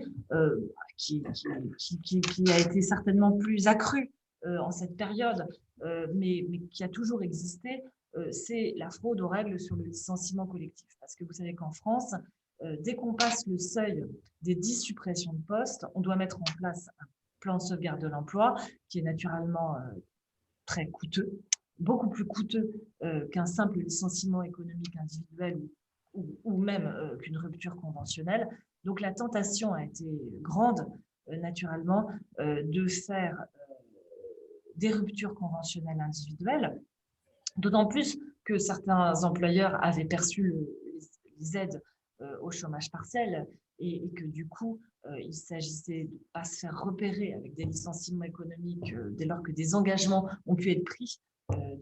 Speaker 2: qui a été certainement plus accru en cette période, mais qui a toujours existé, c'est la fraude aux règles sur le licenciement collectif. Parce que vous savez qu'en France, dès qu'on passe le seuil des 10 suppressions de postes, on doit mettre en place un plan de sauvegarde de l'emploi qui est naturellement très coûteux, beaucoup plus coûteux qu'un simple licenciement économique individuel ou même qu'une rupture conventionnelle. Donc la tentation a été grande, naturellement, de faire des ruptures conventionnelles individuelles, d'autant plus que certains employeurs avaient perçu les aides au chômage partiel et que du coup, il s'agissait de ne pas se faire repérer avec des licenciements économiques dès lors que des engagements ont pu être pris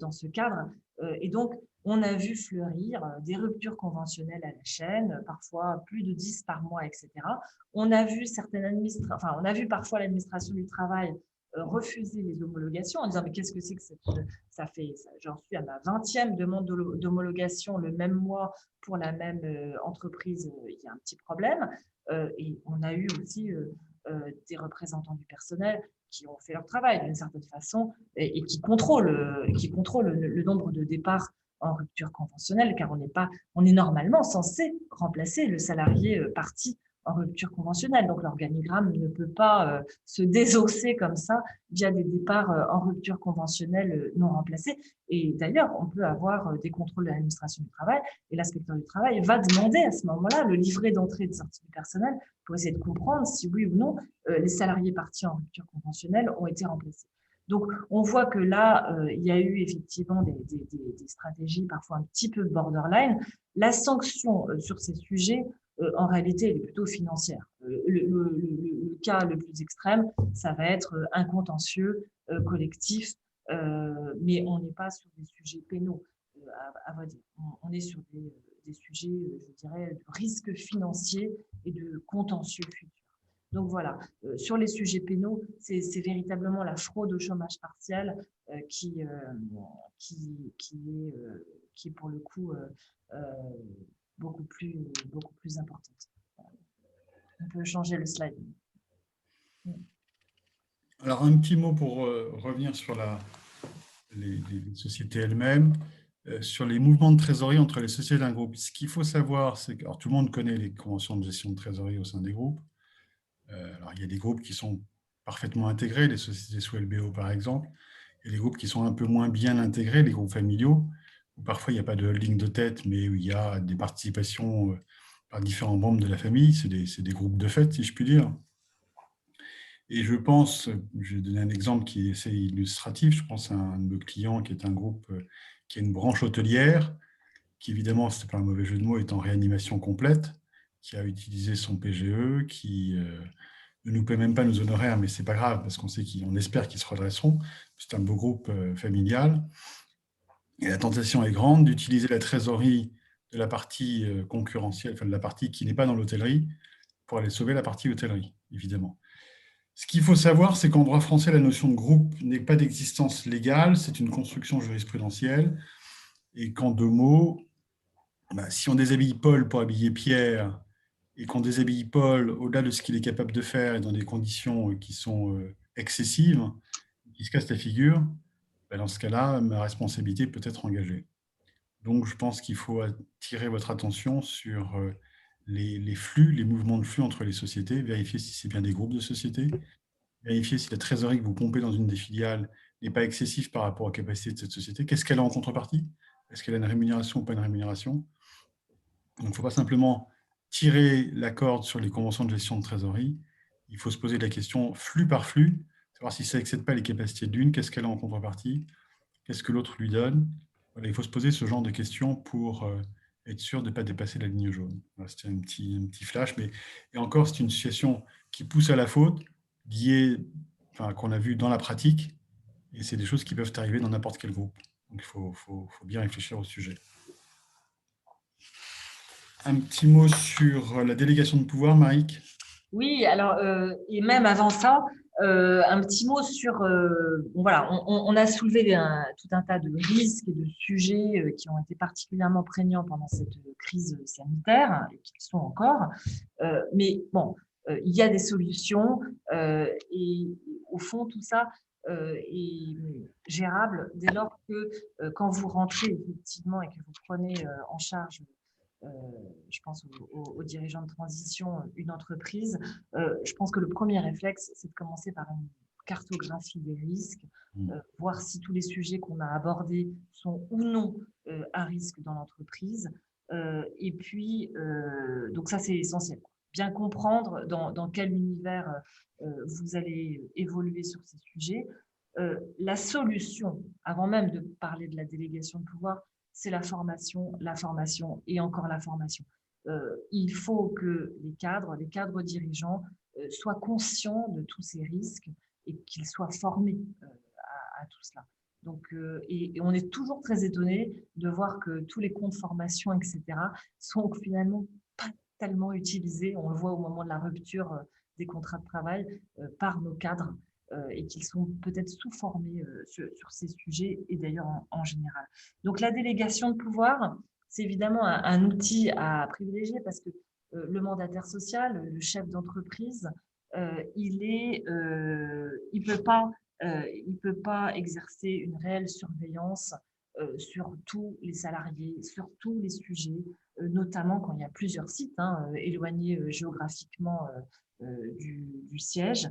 Speaker 2: dans ce cadre. Et donc, on a vu fleurir des ruptures conventionnelles à la chaîne, parfois plus de 10 par mois, etc. On a vu on a vu parfois l'administration du travail refuser les homologations en disant mais qu'est-ce que c'est que ça fait, j'en suis à ma 20e demande d'homologation le même mois pour la même entreprise, il y a un petit problème. Et on a eu aussi des représentants du personnel qui ont fait leur travail d'une certaine façon et qui contrôlent le nombre de départs en rupture conventionnelle, car on est normalement censé remplacer le salarié parti en rupture conventionnelle. Donc, l'organigramme ne peut pas se désosser comme ça via des départs en rupture conventionnelle non remplacés. Et d'ailleurs, on peut avoir des contrôles de l'administration du travail et l'inspecteur du travail va demander à ce moment-là le livret d'entrée et de sortie du personnel pour essayer de comprendre si oui ou non les salariés partis en rupture conventionnelle ont été remplacés. Donc, on voit que là, il y a eu effectivement des stratégies parfois un petit peu borderline. La sanction sur ces sujets, en réalité, elle est plutôt financière. Le cas le plus extrême, ça va être un contentieux collectif, mais on n'est pas sur des sujets pénaux, à vrai dire. On est sur des sujets, je dirais, de risque financier et de contentieux futur. Donc voilà, sur les sujets pénaux, c'est véritablement la fraude au chômage partiel qui est pour le coup beaucoup plus importante. On peut changer le slide.
Speaker 3: Alors, un petit mot pour revenir sur les sociétés elles-mêmes, sur les mouvements de trésorerie entre les sociétés d'un groupe. Ce qu'il faut savoir, c'est que tout le monde connaît les conventions de gestion de trésorerie au sein des groupes. Alors, il y a des groupes qui sont parfaitement intégrés, les sociétés sous LBO par exemple, et des groupes qui sont un peu moins bien intégrés, les groupes familiaux, où parfois il n'y a pas de holding de tête, mais où il y a des participations par différents membres de la famille. C'est des groupes de fait, si je puis dire. Et je pense, je vais donner un exemple qui est assez illustratif, je pense à un de nos clients qui est un groupe qui a une branche hôtelière, qui évidemment, ce n'est pas un mauvais jeu de mots, est en réanimation complète, qui a utilisé son PGE, qui ne nous paie même pas nos honoraires, mais ce n'est pas grave, parce qu'on espère qu'ils se redresseront. C'est un beau groupe familial. Et la tentation est grande d'utiliser la trésorerie de la partie concurrentielle, enfin de la partie qui n'est pas dans l'hôtellerie, pour aller sauver la partie hôtellerie, évidemment. Ce qu'il faut savoir, c'est qu'en droit français, la notion de groupe n'est pas d'existence légale, c'est une construction jurisprudentielle. Et qu'en deux mots, si on déshabille Paul pour habiller Pierre, et qu'on déshabille Paul au-delà de ce qu'il est capable de faire et dans des conditions qui sont excessives, qui se casse la figure, dans ce cas-là, ma responsabilité peut être engagée. Donc, je pense qu'il faut attirer votre attention sur les flux, les mouvements de flux entre les sociétés, vérifier si c'est bien des groupes de sociétés, vérifier si la trésorerie que vous pompez dans une des filiales n'est pas excessive par rapport aux capacités de cette société. Qu'est-ce qu'elle a en contrepartie? Est-ce qu'elle a une rémunération ou pas une rémunération? Donc, il ne faut pas simplement tirer la corde sur les conventions de gestion de trésorerie. Il faut se poser la question flux par flux, savoir si ça n'excède pas les capacités d'une, qu'est-ce qu'elle a en contrepartie, qu'est-ce que l'autre lui donne. Voilà, il faut se poser ce genre de questions pour être sûr de ne pas dépasser la ligne jaune. Voilà, c'était un petit flash, mais et encore, c'est une situation qui pousse à la faute, qu'on a vu dans la pratique, et c'est des choses qui peuvent arriver dans n'importe quel groupe. Donc, il faut bien réfléchir au sujet. Un petit mot sur la délégation de pouvoir, Maïk.
Speaker 2: Oui, alors, et même avant ça, un petit mot sur, voilà, on a soulevé tout un tas de risques et de sujets qui ont été particulièrement prégnants pendant cette crise sanitaire et qui le sont encore. Mais bon, il y a des solutions et au fond, tout ça est gérable dès lors que quand vous rentrez effectivement et que vous prenez en charge euh, je pense aux dirigeants de transition, une entreprise, je pense que le premier réflexe, c'est de commencer par une cartographie des risques, voir si tous les sujets qu'on a abordés sont ou non à risque dans l'entreprise. Et puis, donc ça, c'est essentiel. Bien comprendre dans quel univers vous allez évoluer sur ces sujets. La solution, avant même de parler de la délégation de pouvoir, c'est la formation et encore la formation. Il faut que les cadres dirigeants soient conscients de tous ces risques et qu'ils soient formés à tout cela. Donc, et on est toujours très étonné de voir que tous les comptes formation, etc., sont finalement pas tellement utilisés. On le voit au moment de la rupture des contrats de travail par nos cadres et qu'ils sont peut-être sous-formés sur ces sujets et d'ailleurs en général. Donc, la délégation de pouvoir, c'est évidemment un outil à privilégier parce que le mandataire social, le chef d'entreprise, il peut pas exercer une réelle surveillance sur tous les salariés, sur tous les sujets, notamment quand il y a plusieurs sites éloignés géographiquement du siège.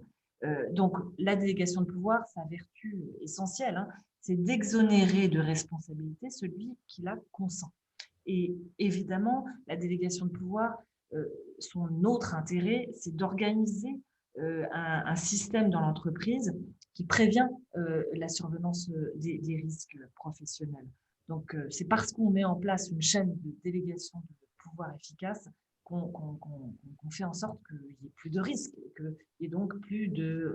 Speaker 2: Donc, la délégation de pouvoir, sa vertu essentielle, c'est d'exonérer de responsabilité celui qui la consent. Et évidemment, la délégation de pouvoir, son autre intérêt, c'est d'organiser un système dans l'entreprise qui prévient la survenance des risques professionnels. Donc, c'est parce qu'on met en place une chaîne de délégation de pouvoir efficace qu'on fait en sorte qu'il n'y ait plus de risques, qu'il n'y ait donc plus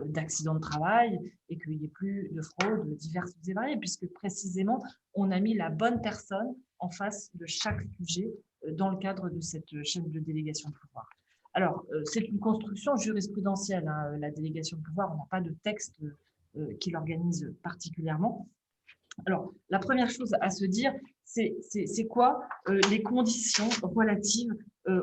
Speaker 2: d'accidents de travail et qu'il n'y ait plus de fraudes diverses et variées, puisque précisément, on a mis la bonne personne en face de chaque sujet dans le cadre de cette chaîne de délégation de pouvoir. Alors, c'est une construction jurisprudentielle, la délégation de pouvoir, on n'a pas de texte qui l'organise particulièrement. Alors, la première chose à se dire, c'est quoi les conditions relatives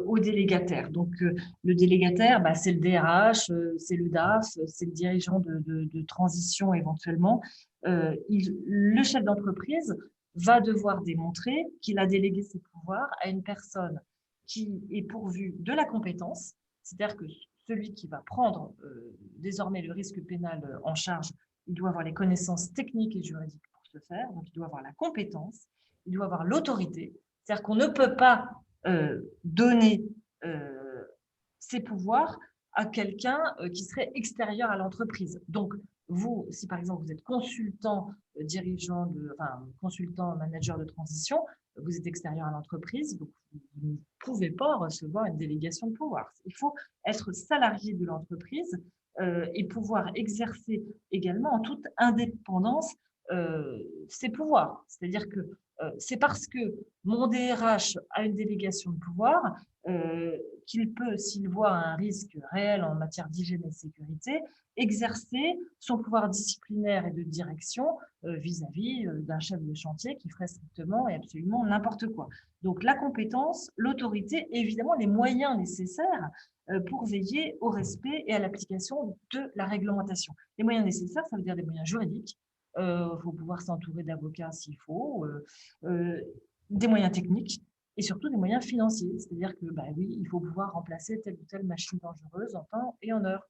Speaker 2: au délégataire. Donc, le délégataire, c'est le DRH, c'est le DAF, c'est le dirigeant de transition éventuellement. Le chef d'entreprise va devoir démontrer qu'il a délégué ses pouvoirs à une personne qui est pourvue de la compétence, c'est-à-dire que celui qui va prendre désormais le risque pénal en charge, il doit avoir les connaissances techniques et juridiques pour ce faire, donc il doit avoir la compétence, il doit avoir l'autorité, c'est-à-dire qu'on ne peut pas donner ses pouvoirs à quelqu'un qui serait extérieur à l'entreprise. Donc, vous, si par exemple vous êtes consultant, consultant manager de transition, vous êtes extérieur à l'entreprise, donc vous ne pouvez pas recevoir une délégation de pouvoir. Il faut être salarié de l'entreprise et pouvoir exercer également en toute indépendance ses pouvoirs. C'est-à-dire que c'est parce que mon DRH a une délégation de pouvoir qu'il peut, s'il voit un risque réel en matière d'hygiène et de sécurité, exercer son pouvoir disciplinaire et de direction vis-à-vis d'un chef de chantier qui ferait strictement et absolument n'importe quoi. Donc la compétence, l'autorité et évidemment les moyens nécessaires pour veiller au respect et à l'application de la réglementation. Les moyens nécessaires, ça veut dire des moyens juridiques. Faut pouvoir s'entourer d'avocats s'il faut, des moyens techniques et surtout des moyens financiers. C'est-à-dire que, oui, il faut pouvoir remplacer telle ou telle machine dangereuse en temps et en heure.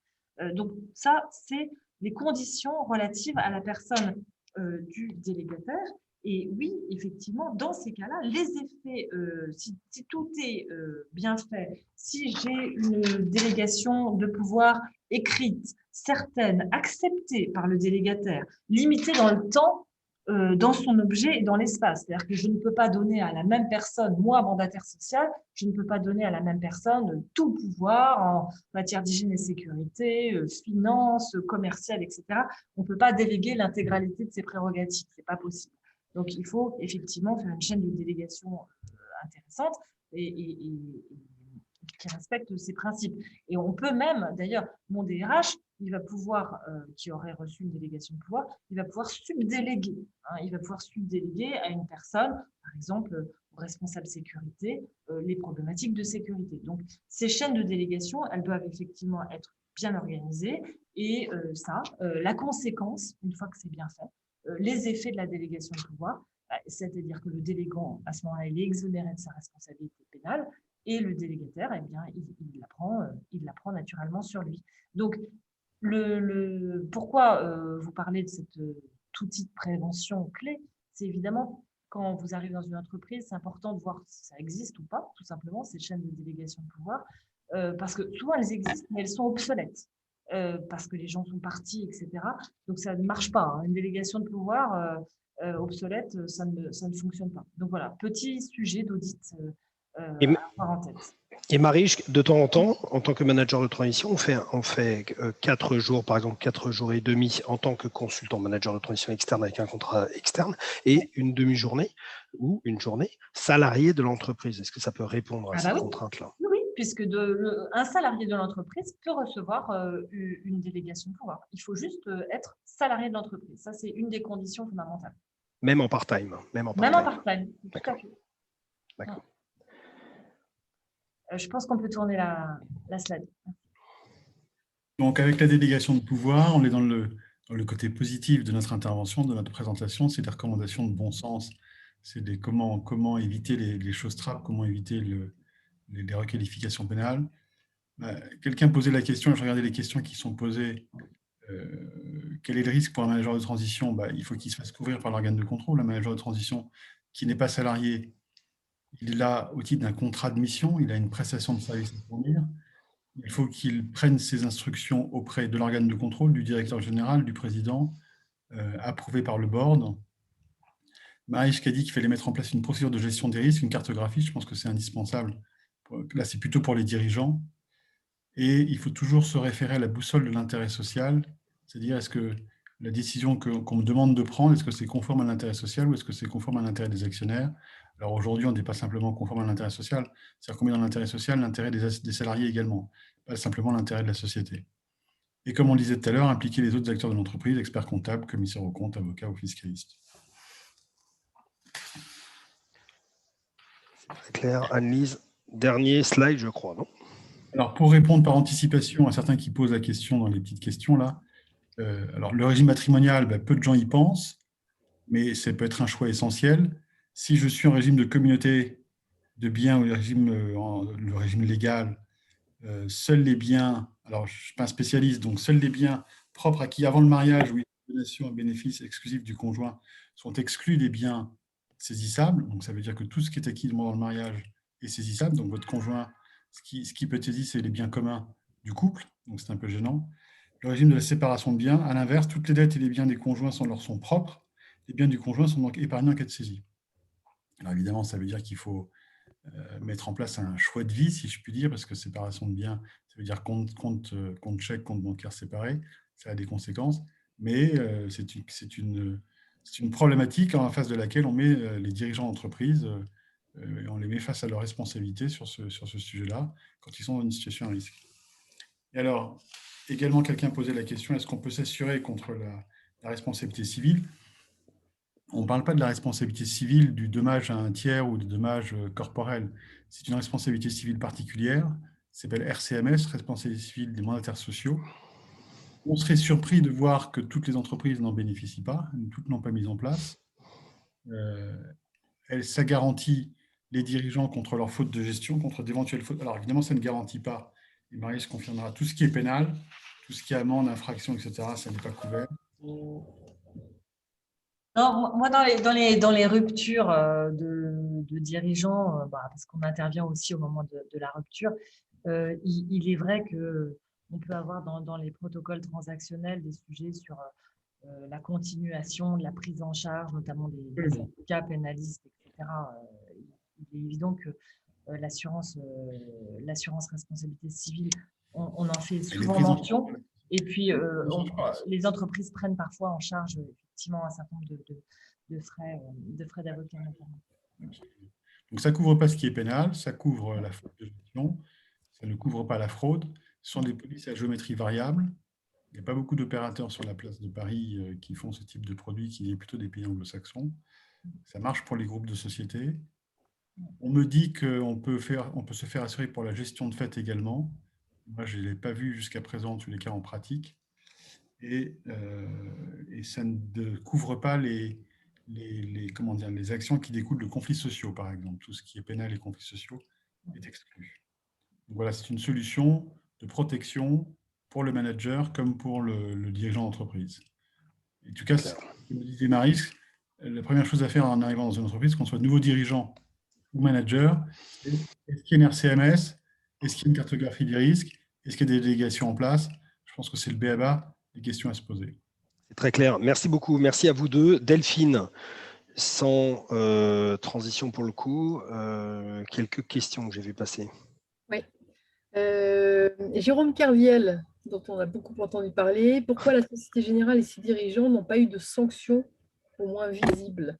Speaker 2: Donc ça, c'est les conditions relatives à la personne du délégataire. Et oui, effectivement, dans ces cas-là, les effets, si tout est bien fait, si j'ai une délégation de pouvoir écrite, certaine, acceptée par le délégataire, limitée dans le temps, dans son objet et dans l'espace. C'est-à-dire que je ne peux pas donner à la même personne, moi, mandataire social, je ne peux pas donner à la même personne tout pouvoir en matière d'hygiène et sécurité, finance, commerciale, etc. On ne peut pas déléguer l'intégralité de ses prérogatives, ce n'est pas possible. Donc, il faut effectivement faire une chaîne de délégation intéressante et qui respecte ces principes. Et on peut même, d'ailleurs, mon DRH, il va pouvoir, qui aurait reçu une délégation de pouvoir, il va pouvoir subdéléguer. Il va pouvoir subdéléguer à une personne, par exemple, au responsable sécurité, les problématiques de sécurité. Donc, ces chaînes de délégation, elles doivent effectivement être bien organisées. Et la conséquence, une fois que c'est bien fait, les effets de la délégation de pouvoir, c'est-à-dire que le délégant, à ce moment-là, il est exonéré de sa responsabilité pénale, et le délégataire, eh bien, il la prend naturellement sur lui. Donc, pourquoi vous parlez de cet outil de prévention clé, c'est évidemment, quand vous arrivez dans une entreprise, c'est important de voir si ça existe ou pas, tout simplement, ces chaînes de délégation de pouvoir, parce que souvent, elles existent, mais elles sont obsolètes, parce que les gens sont partis, etc. Donc, ça ne marche pas. Une délégation de pouvoir obsolète, ça ne fonctionne pas. Donc, voilà, petit sujet d'audit à avoir en tête.
Speaker 1: Et Marie, de temps en tant que manager de transition, on fait 4 jours, par exemple 4 jours et demi en tant que consultant manager de transition externe avec un contrat externe et une demi-journée ou une journée salarié de l'entreprise. Est-ce que ça peut répondre à cette contrainte-là?
Speaker 2: Oui, puisque un salarié de l'entreprise peut recevoir une délégation de pouvoir. Il faut juste être salarié de l'entreprise. Ça, c'est une des conditions fondamentales.
Speaker 1: Même en part-time. Même en
Speaker 2: part-time, tout à fait.
Speaker 1: D'accord.
Speaker 2: Je pense qu'on peut tourner la slide.
Speaker 3: Donc, avec la délégation de pouvoir, on est dans le côté positif de notre intervention, de notre présentation. C'est des recommandations de bon sens. C'est comment éviter les choses trappes, comment éviter les requalifications pénales. Quelqu'un posait la question, je regardais les questions qui sont posées. Quel est le risque pour un manager de transition? Il faut qu'il se fasse couvrir par l'organe de contrôle. Un manager de transition qui n'est pas salarié, il est là au titre d'un contrat de mission, il a une prestation de service à fournir. Il faut qu'il prenne ses instructions auprès de l'organe de contrôle, du directeur général, du président, approuvé par le board. Maïch qui a dit qu'il fallait mettre en place une procédure de gestion des risques, une cartographie, je pense que c'est indispensable. Là, c'est plutôt pour les dirigeants. Et il faut toujours se référer à la boussole de l'intérêt social, c'est-à-dire est-ce que la décision qu'on me demande de prendre, est-ce que c'est conforme à l'intérêt social ou est-ce que c'est conforme à l'intérêt des actionnaires? Alors aujourd'hui, on n'est pas simplement conforme à l'intérêt social, c'est-à-dire qu'on met dans l'intérêt social l'intérêt des salariés également, pas simplement l'intérêt de la société. Et comme on le disait tout à l'heure, impliquer les autres acteurs de l'entreprise, experts comptables, commissaires aux comptes, avocats ou fiscalistes.
Speaker 1: C'est très clair. Anne-Lise, dernier slide, je crois, non?
Speaker 3: Alors, pour répondre par anticipation à certains qui posent la question dans les petites questions, là, alors le régime matrimonial, peu de gens y pensent, mais ça peut être un choix essentiel. Si je suis en régime de communauté de biens ou le régime légal, seuls les biens, alors je ne suis pas un spécialiste, donc seuls les biens propres à qui, avant le mariage ou une donation à bénéfice exclusif du conjoint, sont exclus des biens saisissables. Donc ça veut dire que tout ce qui est acquis dans le mariage est saisissable. Donc votre conjoint, ce qui peut être saisi, c'est les biens communs du couple, donc c'est un peu gênant. Le régime de la séparation de biens, à l'inverse, toutes les dettes et les biens des conjoints leur sont propres. Les biens du conjoint sont donc épargnés en cas de saisie. Alors évidemment, ça veut dire qu'il faut mettre en place un choix de vie, si je puis dire, parce que séparation de biens, ça veut dire compte chèque, compte bancaire séparé, ça a des conséquences, mais c'est une problématique en face de laquelle on met les dirigeants d'entreprise, on les met face à leurs responsabilités sur ce sujet-là, quand ils sont dans une situation à risque. Et alors, également, quelqu'un posait la question, est-ce qu'on peut s'assurer contre la responsabilité civile? On ne parle pas de la responsabilité civile du dommage à un tiers ou du dommage corporel. C'est une responsabilité civile particulière, ça s'appelle RCMS, responsabilité civile des mandataires sociaux. On serait surpris de voir que toutes les entreprises n'en bénéficient pas, toutes n'ont pas mis en place. Ça garantit les dirigeants contre leurs fautes de gestion, contre d'éventuelles fautes. Alors évidemment, ça ne garantit pas, et Marie se confirmera, tout ce qui est pénal, tout ce qui est amende, infraction, etc., ça n'est pas couvert.
Speaker 2: Non, moi, dans les ruptures de dirigeants, parce qu'on intervient aussi au moment de la rupture, il est vrai qu'on peut avoir dans les protocoles transactionnels des sujets sur la continuation de la prise en charge, notamment des avocats pénalistes, etc. Il est évident que l'assurance responsabilité civile, on en fait souvent mention. Et puis, les entreprises prennent parfois en charge effectivement un certain nombre de frais d'avocat notamment.
Speaker 3: Donc, ça ne couvre pas ce qui est pénal, ça couvre la faute de gestion, ça ne couvre pas la fraude. Ce sont des polices à géométrie variable. Il n'y a pas beaucoup d'opérateurs sur la place de Paris qui font ce type de produit, qui viennent plutôt des pays anglo-saxons. Ça marche pour les groupes de sociétés. On me dit qu'on peut se faire assurer pour la gestion de fait également. Moi, je ne l'ai pas vu jusqu'à présent, en tous les cas en pratique. Et ça ne couvre pas comment dire, les actions qui découlent de conflits sociaux, par exemple. Tout ce qui est pénal et conflits sociaux est exclu. Donc voilà, c'est une solution de protection pour le manager comme pour le dirigeant d'entreprise. En tout cas, comme le disait Marie, la première chose à faire en arrivant dans une entreprise, qu'on soit nouveau dirigeant ou manager, c'est est-ce qu'il y a une RCMS, est-ce qu'il y a une cartographie des risques, est-ce qu'il y a des délégations en place. Je pense que c'est le b.a.-ba des questions à se poser.
Speaker 1: C'est très clair. Merci beaucoup. Merci à vous deux. Delphine, sans transition pour le coup, quelques questions que j'ai vues passer.
Speaker 4: Oui. Jérôme Kerviel, dont on a beaucoup entendu parler, pourquoi la Société Générale et ses dirigeants n'ont pas eu de sanctions au moins visibles?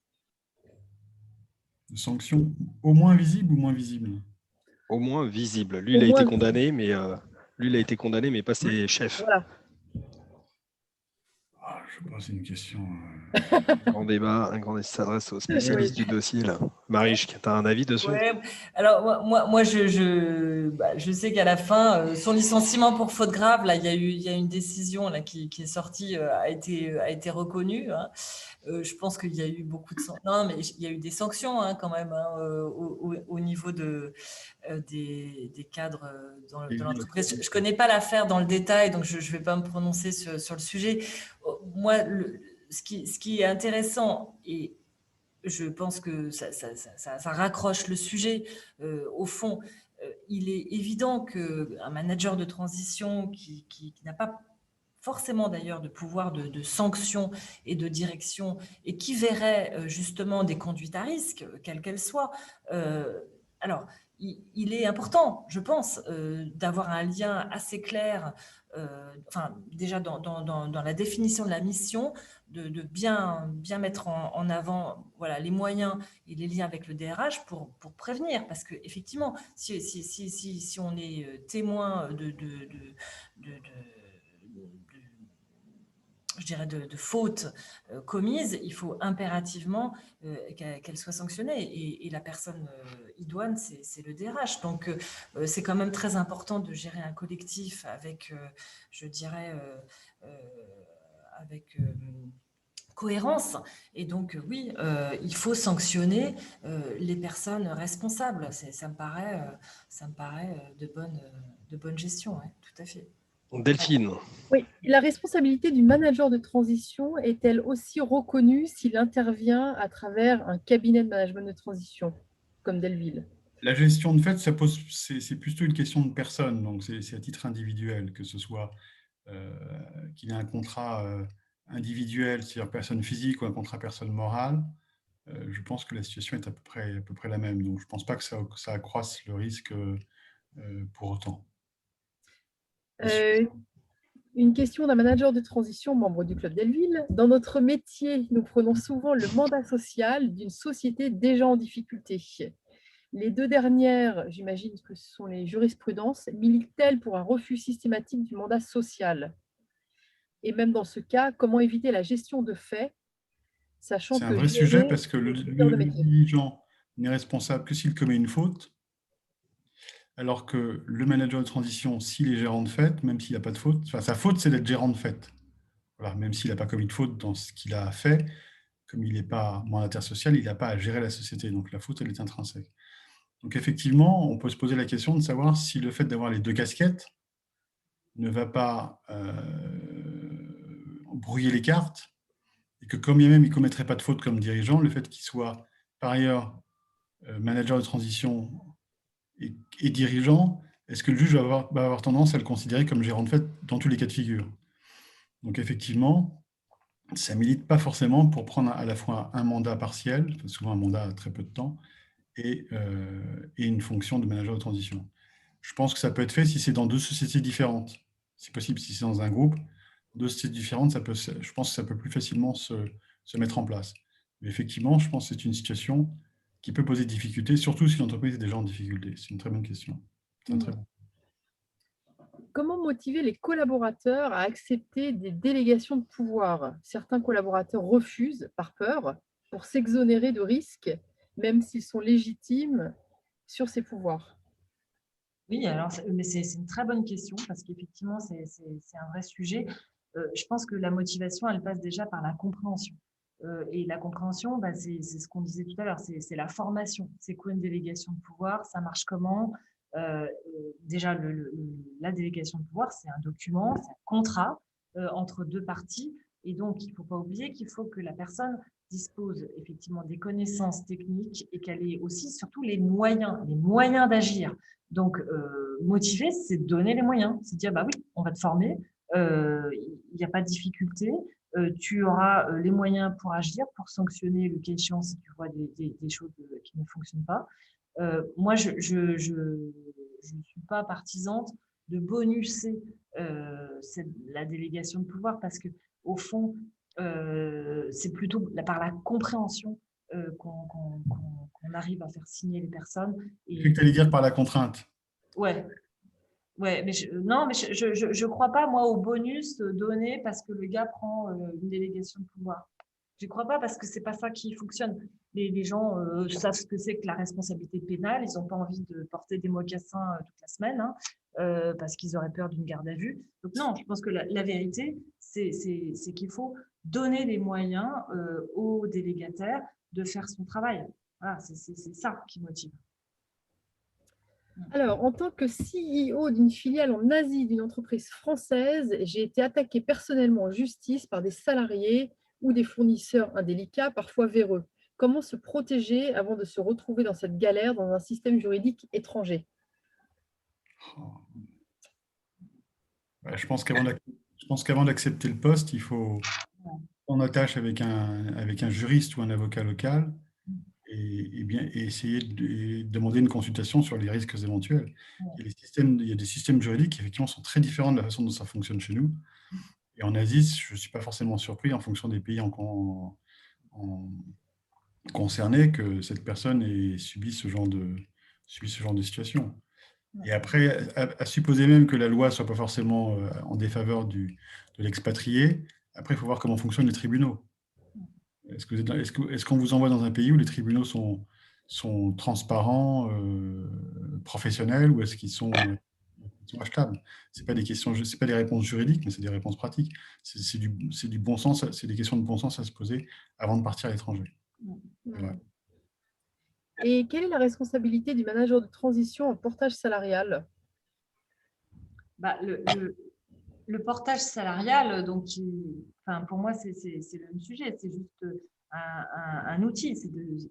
Speaker 3: De sanctions au moins visibles ou moins visibles?
Speaker 1: Au moins visible. Lui, il a été condamné, mais pas ses chefs.
Speaker 4: Voilà.
Speaker 3: Je pense que c'est une question.
Speaker 1: Grand débat, s'adresse aux spécialistes du dossier. Là. Marie, tu as un avis dessus?
Speaker 2: Ouais. Alors, moi je sais qu'à la fin, son licenciement pour faute grave, là, il y a une décision là, qui est sortie, a été reconnue. Hein. Je pense qu'il y a eu beaucoup de sanctions. Non, mais il y a eu des sanctions quand même au niveau des cadres dans l'entreprise. Je ne connais pas l'affaire dans le détail, donc je ne vais pas me prononcer sur le sujet. Moi, ce qui est intéressant, et je pense que ça raccroche le sujet, au fond, il est évident qu'un manager de transition qui n'a pas forcément d'ailleurs de pouvoir de sanction et de direction, et qui verrait justement des conduites à risque, quelles qu'elles soient, alors il est important, je pense, d'avoir un lien assez clair, déjà dans la définition de la mission, de bien mettre en avant voilà, les moyens et les liens avec le DRH pour prévenir, parce qu'effectivement, si on est témoin je dirais de fautes commises, il faut impérativement qu'elles soient sanctionnées. Et la personne idoine, c'est le DRH. Donc, c'est quand même très important de gérer un collectif avec, je dirais, avec cohérence. Et donc, oui, il faut sanctionner les personnes responsables. Ça me paraît de bonne gestion, ouais, tout à fait.
Speaker 1: Delphine.
Speaker 4: Oui, la responsabilité du manager de transition est-elle aussi reconnue s'il intervient à travers un cabinet de management de transition, comme Delville?
Speaker 3: La gestion de fait, c'est plutôt une question de personne, donc c'est à titre individuel, que ce soit qu'il ait un contrat individuel, c'est-à-dire personne physique, ou un contrat personne morale. Je pense que la situation est à peu près la même, donc je ne pense pas que ça accroisse le risque pour autant.
Speaker 4: Une question d'un manager de transition, membre du Club Delville. Dans notre métier, nous prenons souvent le mandat social d'une société déjà en difficulté. Les deux dernières, j'imagine que ce sont les jurisprudences, militent-elles pour un refus systématique du mandat social? Et même dans ce cas, comment éviter la gestion de fait, sachant que...
Speaker 3: C'est un vrai sujet parce que le dirigeant n'est responsable que s'il commet une faute, alors que le manager de transition, s'il est gérant de fait, même s'il n'a pas de faute, enfin, sa faute, c'est d'être gérant de fait. Voilà, même s'il n'a pas commis de faute dans ce qu'il a fait, comme il n'est pas mandataire social, il n'a pas à gérer la société. Donc, la faute, elle est intrinsèque. Donc, effectivement, on peut se poser la question de savoir si le fait d'avoir les deux casquettes ne va pas brouiller les cartes, et que quand bien même il ne commettrait pas de faute comme dirigeant, le fait qu'il soit par ailleurs manager de transition et dirigeant, est-ce que le juge va avoir tendance à le considérer comme gérant de fait dans tous les cas de figure? Donc effectivement, ça ne milite pas forcément pour prendre à la fois un mandat partiel, souvent un mandat à très peu de temps, et une fonction de manager de transition. Je pense que ça peut être fait si c'est dans deux sociétés différentes. Si possible, si c'est dans un groupe, deux sociétés différentes, je pense que ça peut plus facilement se mettre en place. Mais effectivement, je pense que c'est une situation qui peut poser des difficultés, surtout si l'entreprise est déjà en difficulté. C'est une très bonne question. C'est un très bon.
Speaker 4: Comment motiver les collaborateurs à accepter des délégations de pouvoir? Certains collaborateurs refusent par peur pour s'exonérer de risques, même s'ils sont légitimes sur ces pouvoirs.
Speaker 2: Oui, alors, mais c'est une très bonne question parce qu'effectivement, c'est un vrai sujet. Je pense que la motivation, elle passe déjà par la compréhension. Et la compréhension, bah, c'est ce qu'on disait tout à l'heure, c'est la formation. C'est quoi une délégation de pouvoir? Ça marche comment? Déjà, la délégation de pouvoir, c'est un document, c'est un contrat entre deux parties. Et donc, il ne faut pas oublier qu'il faut que la personne dispose effectivement des connaissances techniques et qu'elle ait aussi surtout les moyens d'agir. Donc, motiver, c'est donner les moyens. C'est dire, bah oui, on va te former, il n'y a pas de difficulté, tu auras les moyens pour agir, pour sanctionner le cas échéant si tu vois des choses qui ne fonctionnent pas. Moi, je ne suis pas partisante de bonusser la délégation de pouvoir parce que au fond, c'est plutôt par la compréhension qu'on arrive à faire signer les personnes.
Speaker 3: Je sais que tu allais dire par la contrainte.
Speaker 2: Ouais, ouais, mais non, mais je crois pas, moi, au bonus donné parce que le gars prend une délégation de pouvoir. Je ne crois pas parce que c'est pas ça qui fonctionne. Les gens savent ce que c'est que la responsabilité pénale. Ils n'ont pas envie de porter des mocassins toute la semaine hein, parce qu'ils auraient peur d'une garde à vue. Donc non, je pense que la vérité, c'est qu'il faut donner les moyens aux délégataires de faire son travail. Voilà, c'est ça qui motive.
Speaker 4: Alors, en tant que CEO d'une filiale en Asie d'une entreprise française, j'ai été attaquée personnellement en justice par des salariés ou des fournisseurs indélicats, parfois véreux. Comment se protéger avant de se retrouver dans cette galère dans un système juridique étranger?
Speaker 3: Ouais, je pense qu'avant d'accepter le poste, il faut prendre attache avec un juriste ou un avocat local et essayer de demander une consultation sur les risques éventuels. Il y a des systèmes juridiques qui effectivement sont très différents de la façon dont ça fonctionne chez nous. Et en Asie, je ne suis pas forcément surpris en fonction des pays concernés que cette personne ait subi ce genre de situation. Et après, à supposer même que la loi ne soit pas forcément en défaveur de l'expatrié, après, il faut voir comment fonctionnent les tribunaux. Est-ce qu'on vous envoie dans un pays où les tribunaux sont transparents, professionnels, ou est-ce qu'ils sont achetables? Ce pas des questions, c'est pas des réponses juridiques, mais c'est des réponses pratiques. C'est du bon sens, c'est des questions de bon sens à se poser avant de partir à l'étranger. Voilà.
Speaker 4: Et quelle est la responsabilité du manager de transition en portage salarial?
Speaker 2: Bah, le portage salarial, donc, enfin, pour moi, c'est le même sujet. C'est juste un outil.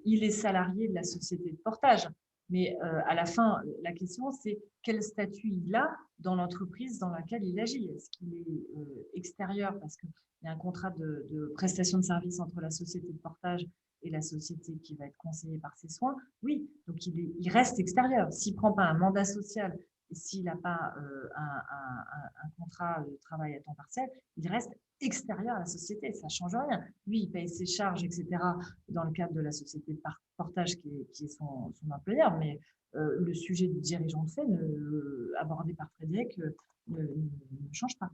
Speaker 2: Il est salarié de la société de portage. Mais à la fin, la question, c'est quel statut il a dans l'entreprise dans laquelle il agit. Est-ce qu'il est extérieur parce qu'il y a un contrat de prestation de service entre la société de portage et la société qui va être conseillée par ses soins? Oui, donc il reste extérieur. S'il ne prend pas un mandat social et s'il n'a pas un contrat de travail à temps partiel, il reste extérieur à la société, ça ne change rien. Lui, il paye ses charges, etc., dans le cadre de la société de portage qui est son employeur, mais le sujet du dirigeant de fait, abordé par Frédéric, ne change pas.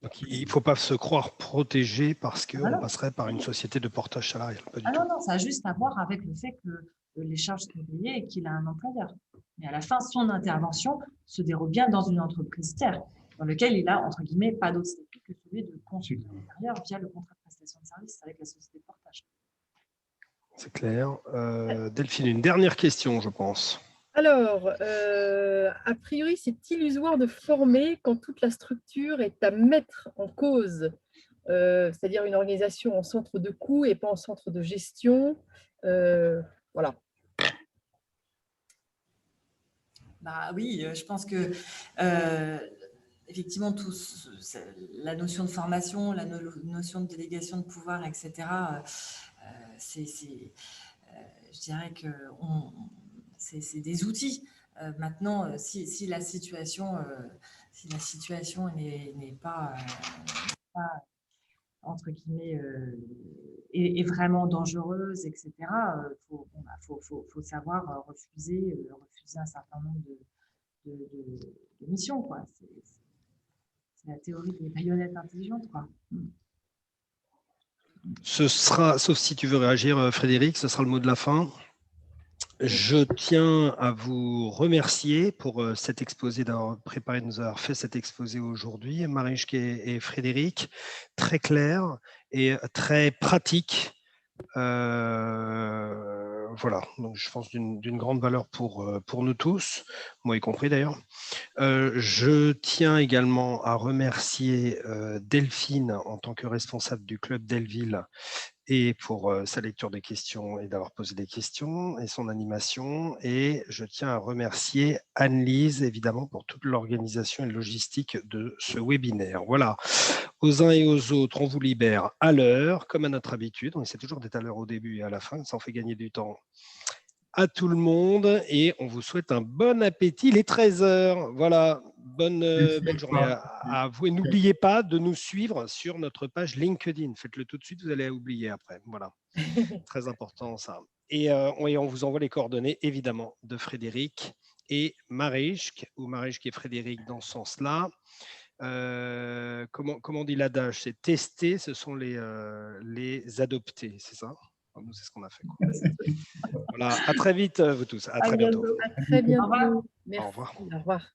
Speaker 1: Donc, il ne faut pas se croire protégé parce qu'on passerait par une société de portage salarial. Pas du tout.
Speaker 2: Non, ça a juste à voir avec le fait que les charges sont payées et qu'il a un employeur. Mais à la fin, son intervention se déroule bien dans une entreprise tiers, dans laquelle il a, entre guillemets, pas d'autre statut que celui de consultant extérieur via le contrat de prestation de service avec la société de portage.
Speaker 1: C'est clair. Delphine, une dernière question, je pense.
Speaker 4: Alors, a priori, c'est illusoire de former quand toute la structure est à mettre en cause, c'est-à-dire une organisation en centre de coût et pas en centre de gestion. Voilà.
Speaker 2: Bah oui, je pense que effectivement, la notion de formation, la notion de délégation de pouvoir, etc., je dirais que c'est des outils. Maintenant, si la situation n'est pas entre guillemets, est vraiment dangereuse, etc., faut savoir refuser un certain nombre de missions, quoi. C'est la théorie des baïonnettes intelligentes, quoi.
Speaker 1: Ce sera, sauf si tu veux réagir, Frédéric, ce sera le mot de la fin. Je tiens à vous remercier pour cet exposé, d'avoir préparé, de nous avoir fait cet exposé aujourd'hui, Marichke et Frédéric, très clair et très pratique. Voilà, donc je pense d'une grande valeur pour nous tous, moi y compris d'ailleurs. Je tiens également à remercier Delphine en tant que responsable du club Delville et pour sa lecture des questions et d'avoir posé des questions et son animation. Et je tiens à remercier Anne-Lise, évidemment, pour toute l'organisation et logistique de ce webinaire. Voilà, aux uns et aux autres, on vous libère à l'heure, comme à notre habitude. On essaie toujours d'être à l'heure au début et à la fin, ça en fait gagner du temps à tout le monde et on vous souhaite un bon appétit. Il est 13h. Voilà, belle journée à vous. Et n'oubliez pas de nous suivre sur notre page LinkedIn. Faites-le tout de suite, vous allez oublier après. Voilà, très important ça. Et on vous envoie les coordonnées, évidemment, de Frédéric et Marichke, ou Marichke et Frédéric dans ce sens-là. Comment dit l'adage? C'est tester, ce sont les adopter, c'est ça? Nous, c'est ce qu'on a fait. Voilà, à très vite, vous tous. À très bientôt.
Speaker 4: À très bientôt. Merci.
Speaker 1: Au revoir.
Speaker 4: Au revoir.